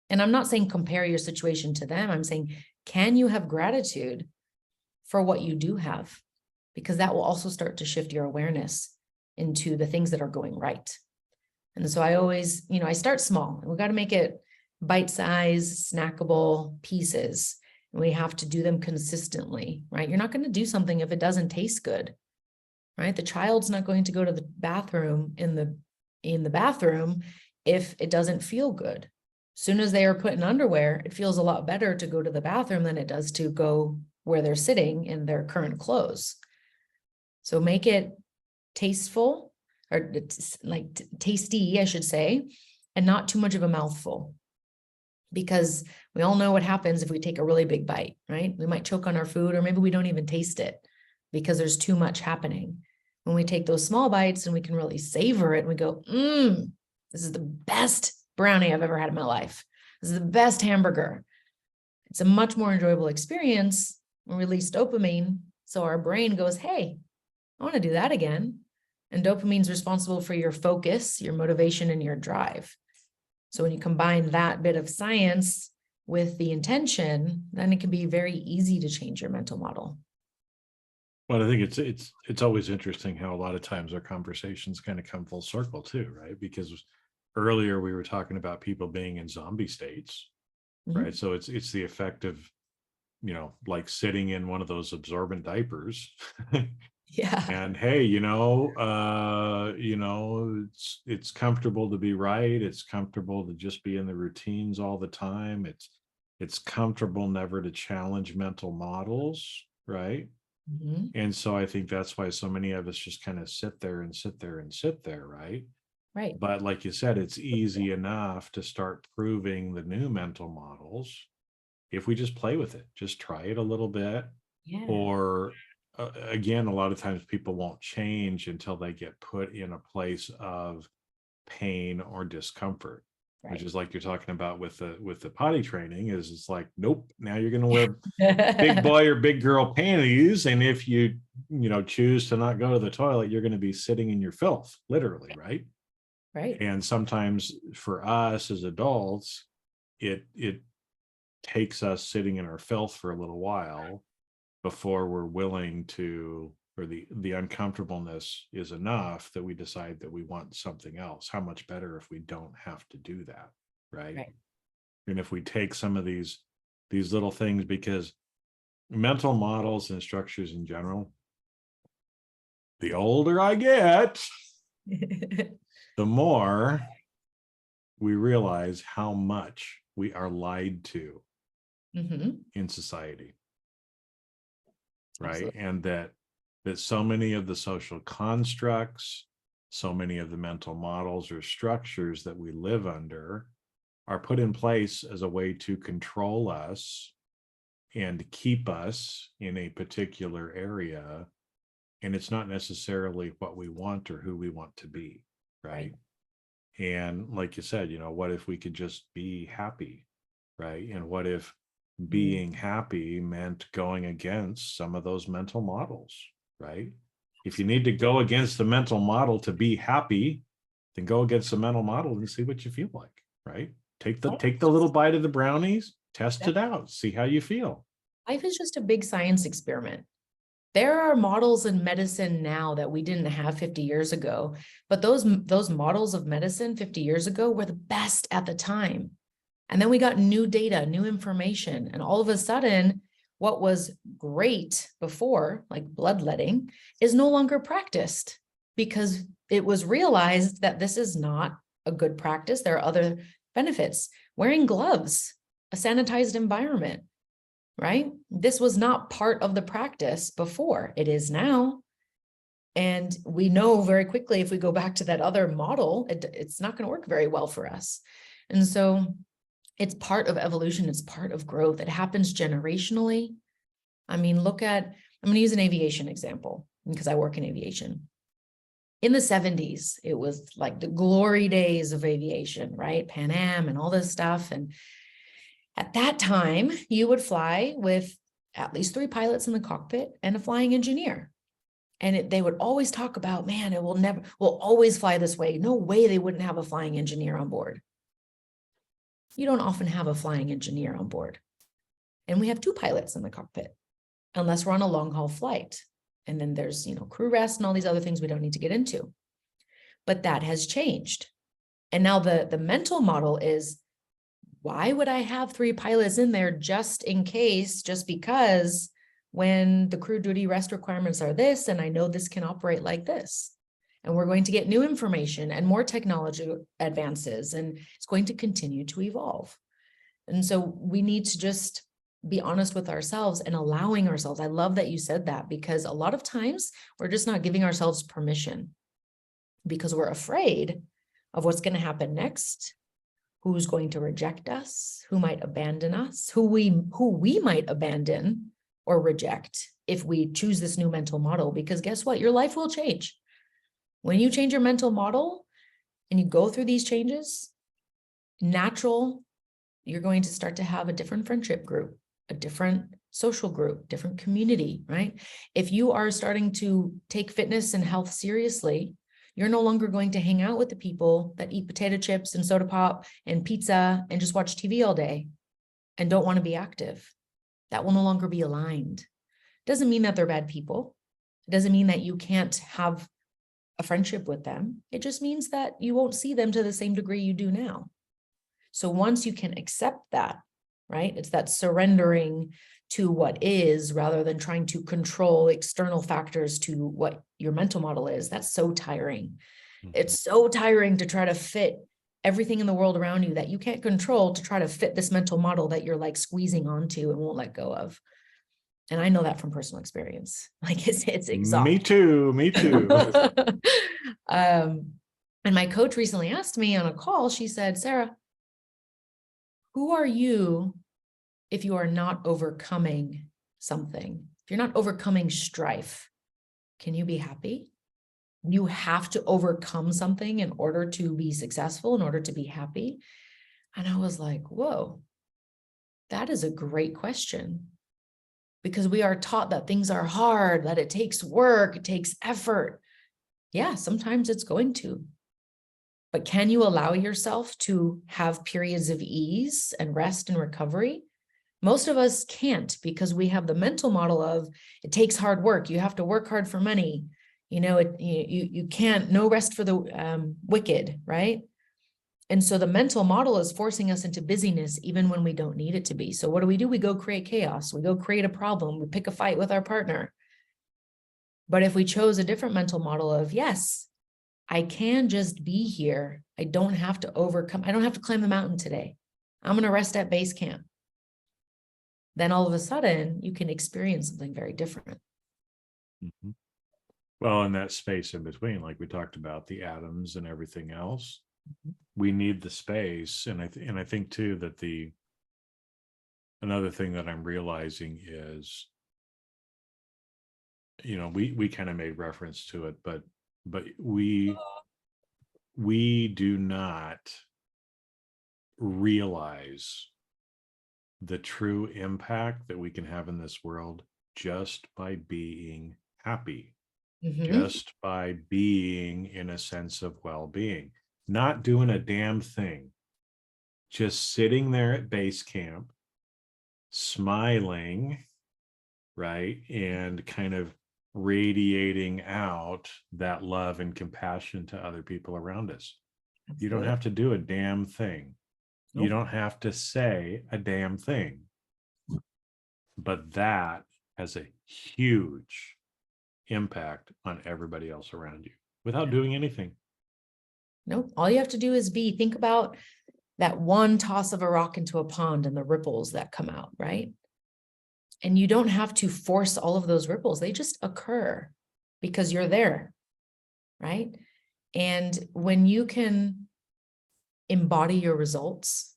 [SPEAKER 2] And I'm not saying compare your situation to them. I'm saying, can you have gratitude for what you do have? Because that will also start to shift your awareness into the things that are going right. And so I always, I start small, and we got to make it bite-sized, snackable pieces. And we have to do them consistently, right? You're not going to do something if it doesn't taste good, right? The child's not going to go to the bathroom in the bathroom if it doesn't feel good. As soon as they are put in underwear, it feels a lot better to go to the bathroom than it does to go where they're sitting in their current clothes. So make it tasteful, or like tasty, I should say, and not too much of a mouthful. Because we all know what happens if we take a really big bite, right? We might choke on our food, or maybe we don't even taste it because there's too much happening. When we take those small bites and we can really savor it, and we go, this is the best brownie I've ever had in my life. This is the best hamburger. It's a much more enjoyable experience. We release dopamine. So our brain goes, hey, I want to do that again. And dopamine is responsible for your focus, your motivation, and your drive. So when you combine that bit of science with the intention, then it can be very easy to change your mental model.
[SPEAKER 1] Well, I think it's always interesting how a lot of times our conversations kind of come full circle too, right? Because earlier we were talking about people being in zombie states, right? So it's the effect of, like sitting in one of those absorbent diapers.
[SPEAKER 2] Yeah.
[SPEAKER 1] And hey, it's comfortable to be right. It's comfortable to just be in the routines all the time. It's comfortable never to challenge mental models, right? And so I think that's why so many of us just kind of sit there and sit there and sit there, right?
[SPEAKER 2] Right.
[SPEAKER 1] But like you said, it's easy enough to start proving the new mental models if we just play with it, just try it a little bit.
[SPEAKER 2] Yeah.
[SPEAKER 1] Or again, a lot of times people won't change until they get put in a place of pain or discomfort,
[SPEAKER 2] Right.
[SPEAKER 1] which is like you're talking about with the potty training. Is it's like, nope, now you're going to wear big boy or big girl panties, and if you choose to not go to the toilet, you're going to be sitting in your filth, literally, right?
[SPEAKER 2] Right.
[SPEAKER 1] And sometimes for us as adults, it takes us sitting in our filth for a little while before we're willing to, or the uncomfortableness is enough that we decide that we want something else. How much better if we don't have to do that, right? And if we take some of these little things, because mental models and structures in general, the older I get, the more we realize how much we are lied to in society, right? Absolutely. And that so many of the social constructs, so many of the mental models or structures that we live under are put in place as a way to control us and keep us in a particular area. And it's not necessarily what we want or who we want to be, right? And like you said, what if we could just be happy, right? And what if being happy meant going against some of those mental models, right? If you need to go against the mental model to be happy, then go against the mental model and see what you feel like, right? Take the little bite of the brownies, test it out, see how you feel.
[SPEAKER 2] Life is just a big science experiment. There are models in medicine now that we didn't have 50 years ago, but those models of medicine 50 years ago were the best at the time. And then we got new data, new information, and all of a sudden, what was great before, like bloodletting, is no longer practiced because it was realized that this is not a good practice. There are other benefits. Wearing gloves, a sanitized environment, right? This was not part of the practice before. It is now. And we know very quickly, if we go back to that other model, it's not going to work very well for us. And so it's part of evolution. It's part of growth. It happens generationally. I mean, I'm going to use an aviation example because I work in aviation. In the 70s, it was like the glory days of aviation, right? Pan Am and all this stuff. And at that time, you would fly with at least 3 pilots in the cockpit and a flying engineer. And they would always talk about, man, we'll always fly this way. No way they wouldn't have a flying engineer on board. You don't often have a flying engineer on board. And we have 2 pilots in the cockpit, unless we're on a long haul flight. And then there's, crew rest and all these other things we don't need to get into. But that has changed. And now the mental model is, why would I have 3 pilots in there just in case, just because when the crew duty rest requirements are this, and I know this can operate like this, and we're going to get new information and more technology advances, and it's going to continue to evolve. And so we need to just be honest with ourselves and allowing ourselves. I love that you said that, because a lot of times we're just not giving ourselves permission because we're afraid of what's going to happen next, who's going to reject us, who might abandon us, who we might abandon or reject if we choose this new mental model. Because guess what? Your life will change. When you change your mental model and you go through these changes, you're going to start to have a different friendship group, a different social group, different community, right? If you are starting to take fitness and health seriously, you're no longer going to hang out with the people that eat potato chips and soda pop and pizza and just watch TV all day and don't want to be active. That will no longer be aligned. Doesn't mean that they're bad people. It doesn't mean that you can't have a friendship with them. It just means that you won't see them to the same degree you do now. So once you can accept that, right? It's that surrendering to what is rather than trying to control external factors to what your mental model is. That's so tiring. It's so tiring to try to fit everything in the world around you that you can't control, to try to fit this mental model that you're like squeezing onto and won't let go of. And I know that from personal experience. Like it's exhausting.
[SPEAKER 1] Me too.
[SPEAKER 2] And my coach recently asked me on a call, she said, Sarah, who are you if you are not overcoming something? If you're not overcoming strife, can you be happy? You have to overcome something in order to be successful, in order to be happy. And I was like, whoa, that is a great question. Because we are taught that things are hard, that it takes work, it takes effort. Yeah, sometimes it's going to. But can you allow yourself to have periods of ease and rest and recovery? Most of us can't, because we have the mental model of it takes hard work. You have to work hard for money. You can't, no rest for the wicked, right? And so the mental model is forcing us into busyness even when we don't need it to be. So what do? We go create chaos. We go create a problem. We pick a fight with our partner. But if we chose a different mental model of, yes, I can just be here. I don't have to climb the mountain today. I'm going to rest at base camp. Then all of a sudden you can experience something very different.
[SPEAKER 1] Mm-hmm. Well, in that space in between, like we talked about, the atoms and everything else, we need the space. And I think too that another thing that I'm realizing is, we kind of made reference to it, but we do not realize the true impact that we can have in this world just by being happy. Just by being in a sense of well-being, not doing a damn thing, just sitting there at base camp, smiling, right? And kind of radiating out that love and compassion to other people around us. Absolutely. You don't have to do a damn thing. Nope. You don't have to say a damn thing. But that has a huge impact on everybody else around you without doing anything.
[SPEAKER 2] No, all you have to do is think about that one toss of a rock into a pond and the ripples that come out, right? And you don't have to force all of those ripples. They just occur because you're there, right? And when you can embody your results,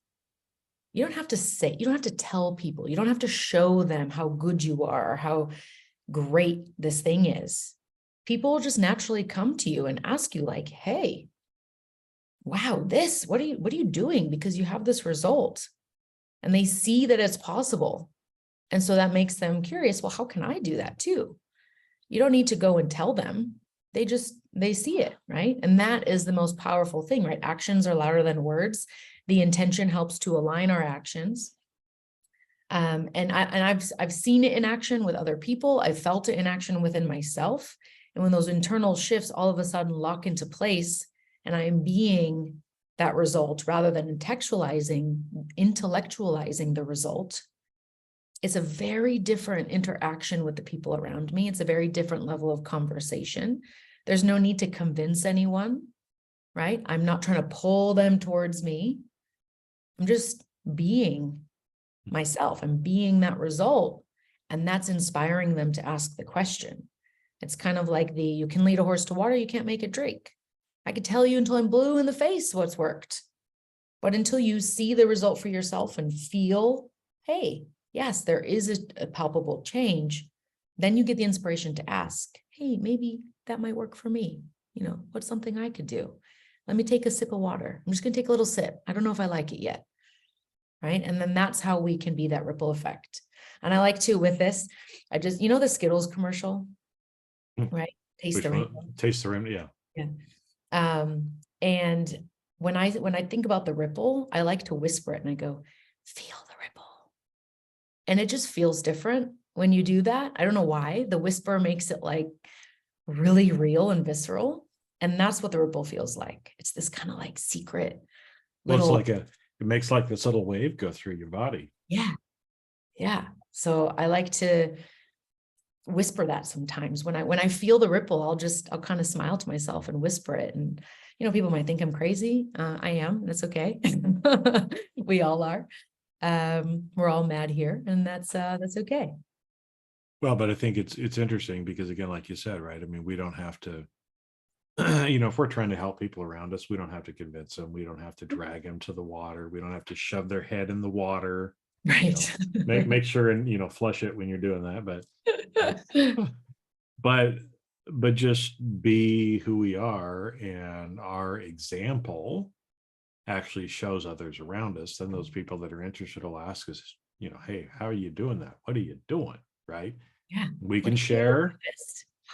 [SPEAKER 2] You don't have to say, you don't have to tell people, you don't have to show them how good you are, or how great this thing is. People will just naturally come to you and ask you like, hey, wow, what are you doing? Because you have this result, and they see that it's possible. And so that makes them curious. Well, how can I do that too? You don't need to go and tell them. They see it, right? And that is the most powerful thing, right? Actions are louder than words. The intention helps to align our actions. And I've seen it in action with other people. I've felt it in action within myself. And when those internal shifts all of a sudden lock into place, and I am being that result rather than intellectualizing the result, it's a very different interaction with the people around me. It's a very different level of conversation. There's no need to convince anyone, right? I'm not trying to pull them towards me. I'm just being myself. I'm being that result. And that's inspiring them to ask the question. It's kind of like you can lead a horse to water, you can't make it drink. I could tell you until I'm blue in the face what's worked. But until you see the result for yourself and feel, hey, yes, there is a palpable change, then you get the inspiration to ask, hey, maybe that might work for me. What's something I could do? Let me take a sip of water. I'm just going to take a little sip. I don't know if I like it yet. Right. And then that's how we can be that ripple effect. And I like to, with this, I just, the Skittles commercial, right? Taste the rainbow.
[SPEAKER 1] Taste the rainbow. Yeah.
[SPEAKER 2] Yeah. And when I think about the ripple, I like to whisper it and I go, feel the ripple. And it just feels different when you do that. I don't know why. The whisper makes it like really real and visceral. And that's what the ripple feels like. It's this kind of like secret little.
[SPEAKER 1] Well, it makes like this little wave go through your body.
[SPEAKER 2] Yeah. Yeah. So I like to whisper that sometimes when I feel the ripple, I'll kind of smile to myself and whisper it. And, people might think I'm crazy. I am, and it's okay. We all are. We're all mad here, and that's okay.
[SPEAKER 1] Well, but I think it's interesting because, again, like you said, right? I mean, we don't have to, if we're trying to help people around us, we don't have to convince them. We don't have to drag them to the water. We don't have to shove their head in the water.
[SPEAKER 2] Right.
[SPEAKER 1] Make sure and, flush it when you're doing that. But just be who we are, and our example actually shows others around us. Then those people that are interested will ask us, hey, how are you doing that? What are you doing? Right.
[SPEAKER 2] Yeah.
[SPEAKER 1] We can share.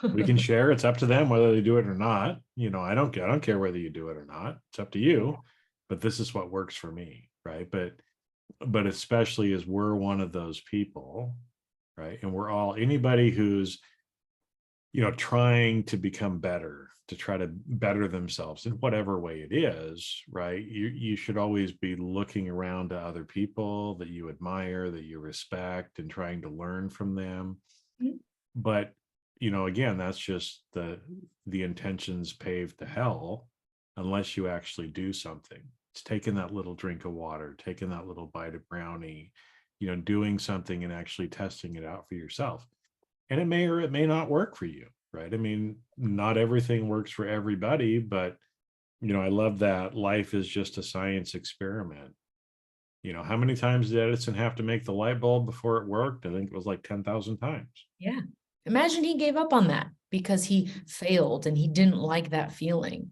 [SPEAKER 1] We can share. It's up to them whether they do it or not. I don't care whether you do it or not. It's up to you. But this is what works for me. Right. But especially as we're one of those people, right? And we're all, anybody who's, trying to become better, to try to better themselves in whatever way it is, right? You should always be looking around to other people that you admire, that you respect, and trying to learn from them. Mm-hmm. But, again, that's just the intentions paved to hell unless you actually do something. It's taking that little drink of water, taking that little bite of brownie, doing something and actually testing it out for yourself. And it may or it may not work for you, right? I mean, not everything works for everybody, but, I love that life is just a science experiment. How many times did Edison have to make the light bulb before it worked? I think it was like 10,000 times.
[SPEAKER 2] Yeah. Imagine he gave up on that because he failed and he didn't like that feeling.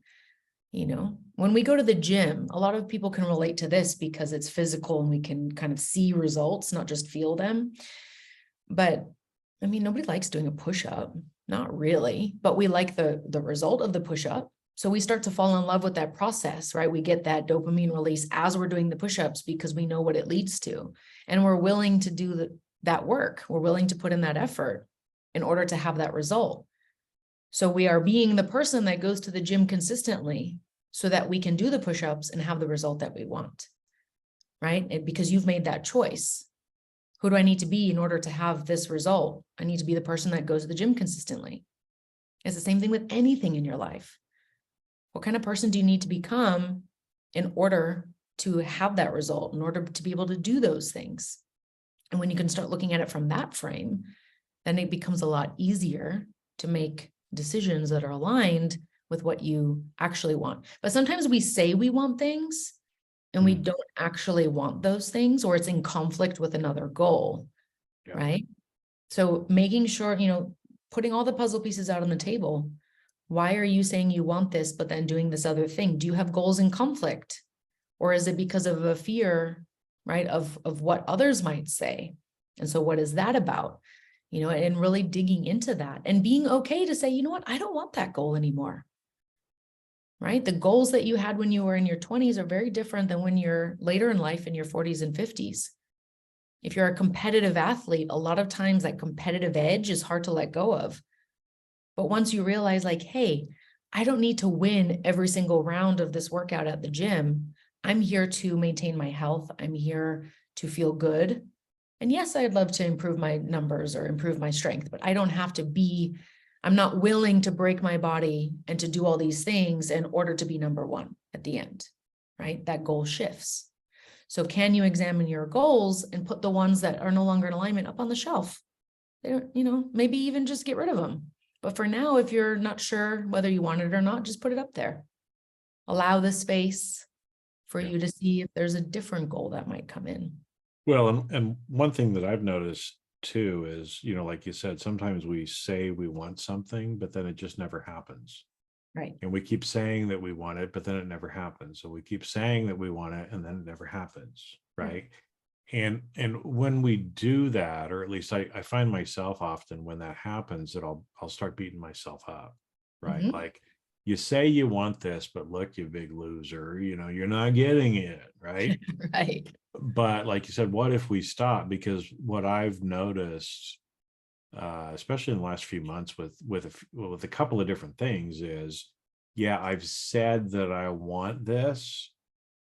[SPEAKER 2] When we go to the gym, a lot of people can relate to this because it's physical and we can kind of see results, not just feel them. But I mean, nobody likes doing a push-up, not really, but we like the result of the push-up. So we start to fall in love with that process, right? We get that dopamine release as we're doing the push-ups because we know what it leads to. And we're willing to do that work. We're willing to put in that effort in order to have that result. So we are being the person that goes to the gym consistently so that we can do the push-ups and have the result that we want, right? Because you've made that choice. Who do I need to be in order to have this result? I need to be the person that goes to the gym consistently. It's the same thing with anything in your life. What kind of person do you need to become in order to have that result, in order to be able to do those things? And when you can start looking at it from that frame, then it becomes a lot easier to make decisions that are aligned with what you actually want. But sometimes we say we want things, and we don't actually want those things, or it's in conflict with another goal, right? So making sure, putting all the puzzle pieces out on the table. Why are you saying you want this, but then doing this other thing? Do you have goals in conflict? Or is it because of a fear, right, of what others might say? And so what is that about? And really digging into that and being okay to say, you know what, I don't want that goal anymore. Right? The goals that you had when you were in your 20s are very different than when you're later in life in your 40s and 50s. If you're a competitive athlete, a lot of times that competitive edge is hard to let go of. But once you realize, like, hey, I don't need to win every single round of this workout at the gym. I'm here to maintain my health. I'm here to feel good. And yes, I'd love to improve my numbers or improve my strength, but I don't have to be, I'm not willing to break my body and to do all these things in order to be number one at the end, right? That goal shifts. So can you examine your goals and put the ones that are no longer in alignment up on the shelf? They don't, maybe even just get rid of them. But for now, if you're not sure whether you want it or not, just put it up there. Allow the space for you to see if there's a different goal that might come in.
[SPEAKER 1] Well, and one thing that I've noticed too is, like you said, sometimes we say we want something, but then it just never happens.
[SPEAKER 2] Right.
[SPEAKER 1] And we keep saying that we want it, but then it never happens. So we keep saying that we want it, and then it never happens. Right. And when we do that, or at least I find myself often when that happens, that I'll start beating myself up. Right.
[SPEAKER 2] Mm-hmm.
[SPEAKER 1] Like, you say you want this, but look, you big loser, you're not getting it. Right.
[SPEAKER 2] Right.
[SPEAKER 1] But like you said, what if we stop? Because what I've noticed, especially in the last few months with a couple of different things is, I've said that I want this,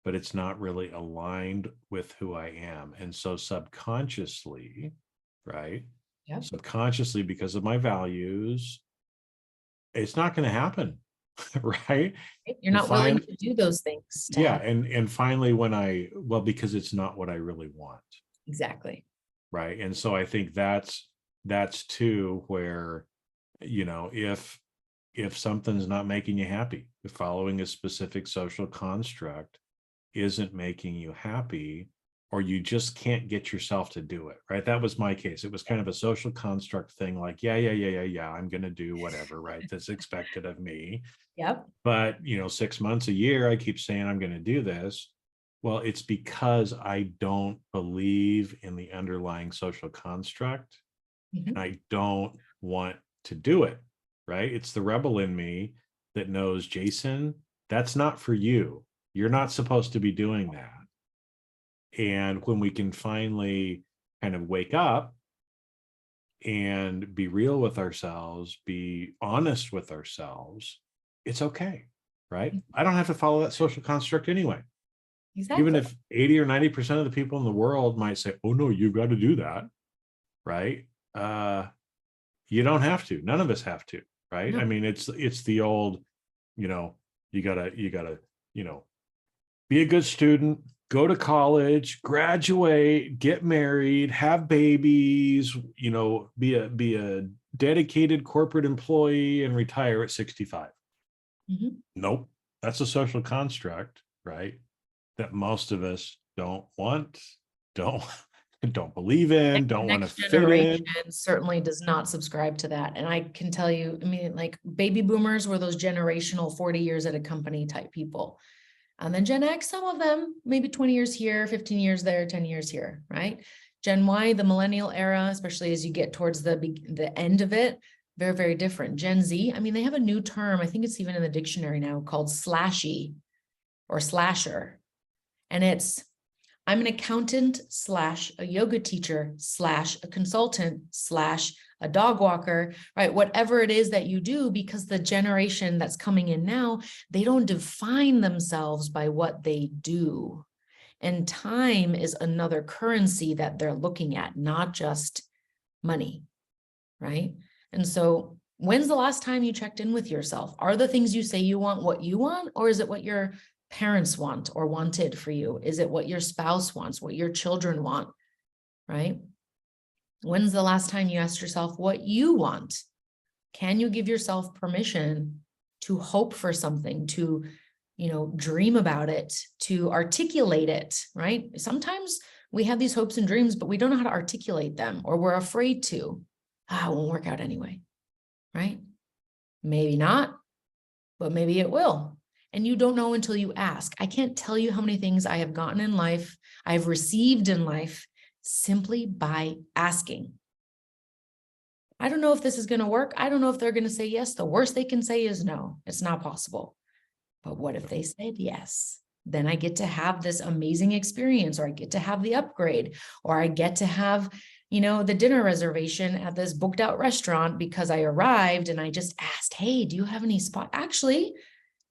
[SPEAKER 1] but it's not really aligned with who I am. And so subconsciously, right?
[SPEAKER 2] Yep.
[SPEAKER 1] Subconsciously, because of my values, it's not going to happen. Right.
[SPEAKER 2] You're not willing to do those things.
[SPEAKER 1] And finally, because it's not what I really want.
[SPEAKER 2] Exactly.
[SPEAKER 1] Right. And so I think that's too where, if something's not making you happy, if following a specific social construct isn't making you happy, or you just can't get yourself to do it. Right. That was my case. It was kind of a social construct thing, like, I'm going to do whatever, right, that's expected of me.
[SPEAKER 2] Yep.
[SPEAKER 1] But 6 months, a year, I keep saying I'm going to do this. Well, it's because I don't believe in the underlying social construct. And I don't want to do it. Right. It's the rebel in me that knows, Jason, that's not for you. You're not supposed to be doing that. And when we can finally kind of wake up and be real with ourselves, be honest with ourselves, it's okay. Right. I don't have to follow that social construct anyway.
[SPEAKER 2] Exactly.
[SPEAKER 1] Even if 80 or 90% of the people in the world might say, oh no, you've got to do that. Right. You don't have to. None of us have to. Right. No. I mean, it's the old, you gotta, be a good student, go to college, graduate, get married, have babies, be a dedicated corporate employee and retire at 65. Nope. That's a social construct, right, that most of us don't want, don't believe in, don't want to fit in.
[SPEAKER 2] Certainly does not subscribe to that. And I can tell you, I mean, like, baby boomers were those generational 40 years at a company type people. And then Gen X, some of them, maybe 20 years here, 15 years there, 10 years here, right? Gen Y, the millennial era, especially as you get towards the end of it, very, very different. Gen Z, I mean, they have a new term, I think it's even in the dictionary now, called slashy or slasher. And it's, I'm an accountant / a yoga teacher / a consultant / a dog walker, right? Whatever it is that you do, because the generation that's coming in now, they don't define themselves by what they do. And time is another currency that they're looking at, not just money, right? And so when's the last time you checked in with yourself? Are the things you say you want what you want, or is it what your parents want or wanted for you? Is it what your spouse wants, what your children want, right? When's the last time you asked yourself what you want? Can you give yourself permission to hope for something, to dream about it, to articulate it, right? Sometimes we have these hopes and dreams, but we don't know how to articulate them, or we're afraid to. It won't work out anyway, right? Maybe not, but maybe it will. And you don't know until you ask. I can't tell you how many things I have gotten in life, I've received in life, simply by asking. I don't know if this is going to work. I don't know if they're going to say yes. The worst they can say is no. It's not possible. But what if they said yes? Then I get to have this amazing experience, or I get to have the upgrade, or I get to have, the dinner reservation at this booked out restaurant because I arrived and I just asked, hey, do you have any spot? Actually,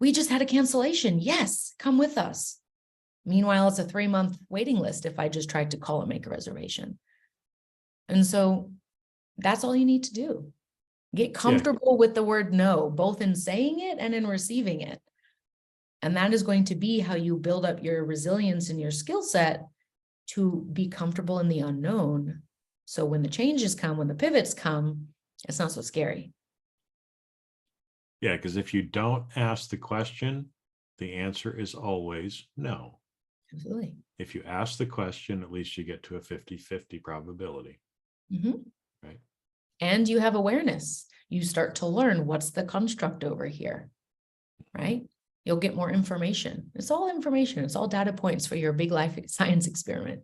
[SPEAKER 2] we just had a cancellation. Yes, come with us. Meanwhile, it's a 3-month waiting list if I just tried to call and make a reservation. And so that's all you need to do. Get comfortable with the word no, both in saying it and in receiving it. And that is going to be how you build up your resilience and your skill set to be comfortable in the unknown. So when the changes come, when the pivots come, it's not so scary.
[SPEAKER 1] Yeah, because if you don't ask the question, the answer is always no.
[SPEAKER 2] Absolutely.
[SPEAKER 1] If you ask the question, at least you get to a 50-50 probability.
[SPEAKER 2] Mm-hmm.
[SPEAKER 1] Right.
[SPEAKER 2] And you have awareness. You start to learn what's the construct over here, right? You'll get more information. It's all information. It's all data points for your big life science experiment.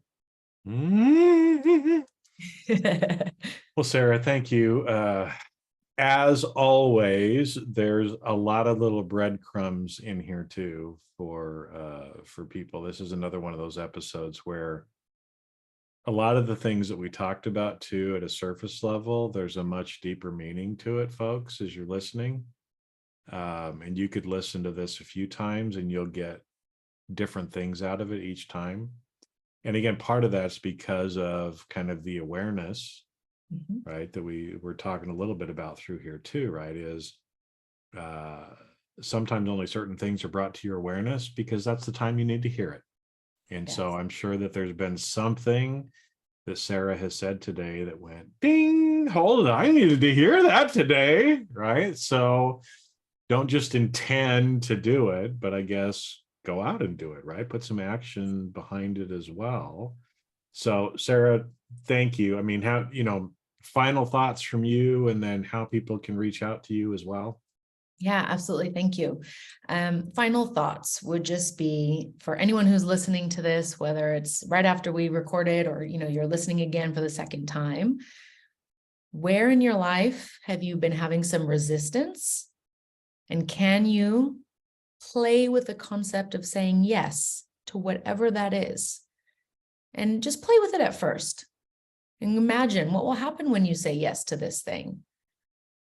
[SPEAKER 1] Well, Sarah, thank you. As always, there's a lot of little breadcrumbs in here too for people. This is another one of those episodes where a lot of the things that we talked about too at a surface level, there's a much deeper meaning to it, folks, as you're listening. And you could listen to this a few times and you'll get different things out of it each time. And again, part of that's because of kind of the awareness, right, that we were talking a little bit about through here too, right, is sometimes only certain things are brought to your awareness because that's the time you need to hear it. And so I'm sure that there's been something that Sarah has said today that went, ding, hold on, I needed to hear that today, right? So don't just intend to do it, but I guess go out and do it, right? Put some action behind it as well. So Sarah, thank you. I mean, how, final thoughts from you, and then how people can reach out to you as well.
[SPEAKER 2] Yeah, absolutely. Thank you. Final thoughts would just be for anyone who's listening to this, whether it's right after we recorded or, you're listening again for the second time. Where in your life have you been having some resistance? And can you play with the concept of saying yes to whatever that is? And just play with it at first. And imagine what will happen when you say yes to this thing.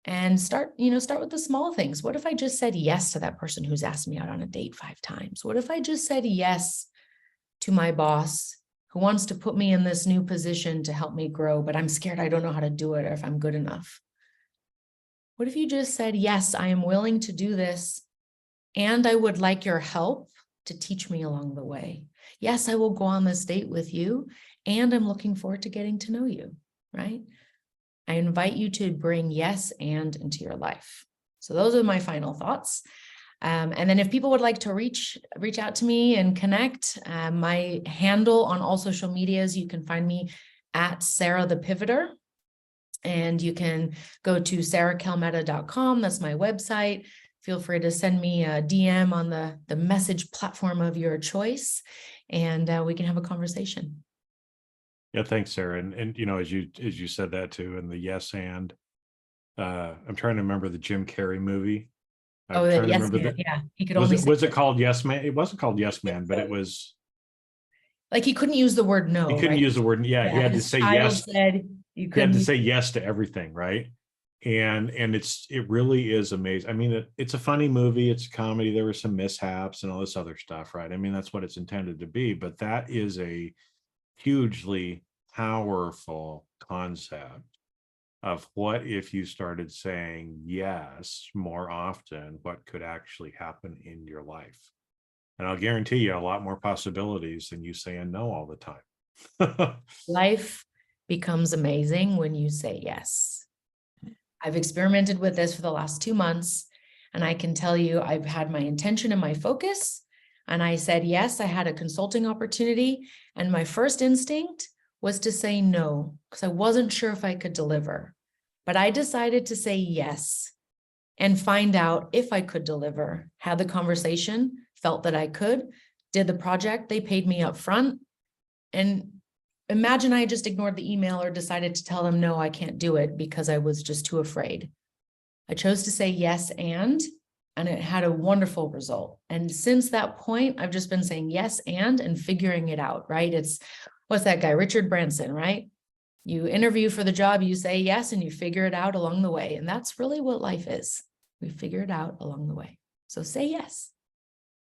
[SPEAKER 2] And start with the small things. What if I just said yes to that person who's asked me out on a date 5 times? What if I just said yes to my boss who wants to put me in this new position to help me grow, but I'm scared I don't know how to do it or if I'm good enough? What if you just said, yes, I am willing to do this, and I would like your help to teach me along the way. Yes, I will go on this date with you, and I'm looking forward to getting to know you, right? I invite you to bring yes and into your life. So those are my final thoughts. And then if people would like to reach out to me and connect, my handle on all social medias, you can find me at Sarah the Pivoter. And you can go to sarahkalmeta.com. That's my website. Feel free to send me a DM on the message platform of your choice, and we can have a conversation.
[SPEAKER 1] Yeah, thanks, Sarah. And as you said that too, and the yes and I'm trying to remember the Jim Carrey movie.
[SPEAKER 2] Oh, the yes man. Yeah, he could only.
[SPEAKER 1] Was it called Yes Man? It wasn't called Yes Man, but it was
[SPEAKER 2] like he couldn't use the word no.
[SPEAKER 1] He couldn't use the word. Yeah, he had to say yes. He had to say yes to everything, right? And it really is amazing. I mean, it's a funny movie. It's a comedy. There were some mishaps and all this other stuff, right? I mean, that's what it's intended to be. But that is a hugely powerful concept of what if you started saying yes more often, what could actually happen in your life. And I'll guarantee you a lot more possibilities than you saying no all the time.
[SPEAKER 2] Life becomes amazing when you say yes. I've experimented with this for the last 2 months. And I can tell you, I've had my intention and my focus, and I said yes. I had a consulting opportunity, and my first instinct was to say no, because I wasn't sure if I could deliver. But I decided to say yes and find out if I could deliver. Had the conversation, felt that I could, did the project, they paid me up front. And imagine I just ignored the email or decided to tell them, no, I can't do it because I was just too afraid. I chose to say yes and it had a wonderful result. And since that point, I've just been saying yes and figuring it out, right? It's, what's that guy, Richard Branson, right? You interview for the job, you say yes, and you figure it out along the way. And that's really what life is. We figure it out along the way. So say yes.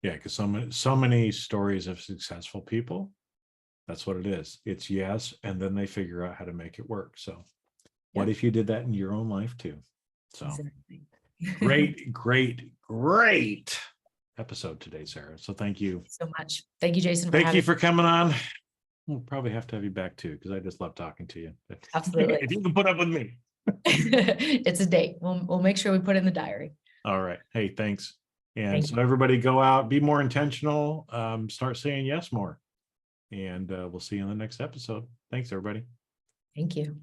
[SPEAKER 1] Yeah, because so many stories of successful people, that's what it is. It's yes, and then they figure out how to make it work. So what if you did that in your own life too? So
[SPEAKER 2] exactly.
[SPEAKER 1] great episode today, Sarah. So thank you
[SPEAKER 2] so much. Thank you, Jason.
[SPEAKER 1] Thank you for coming on. We'll probably have to have you back too, because I just love talking to you.
[SPEAKER 2] Absolutely.
[SPEAKER 1] If you can put up with me.
[SPEAKER 2] It's a date. We'll make sure we put it in the diary.
[SPEAKER 1] All right. Hey, thanks. And so everybody go out, be more intentional, start saying yes more. And we'll see you in the next episode. Thanks, everybody.
[SPEAKER 2] Thank you.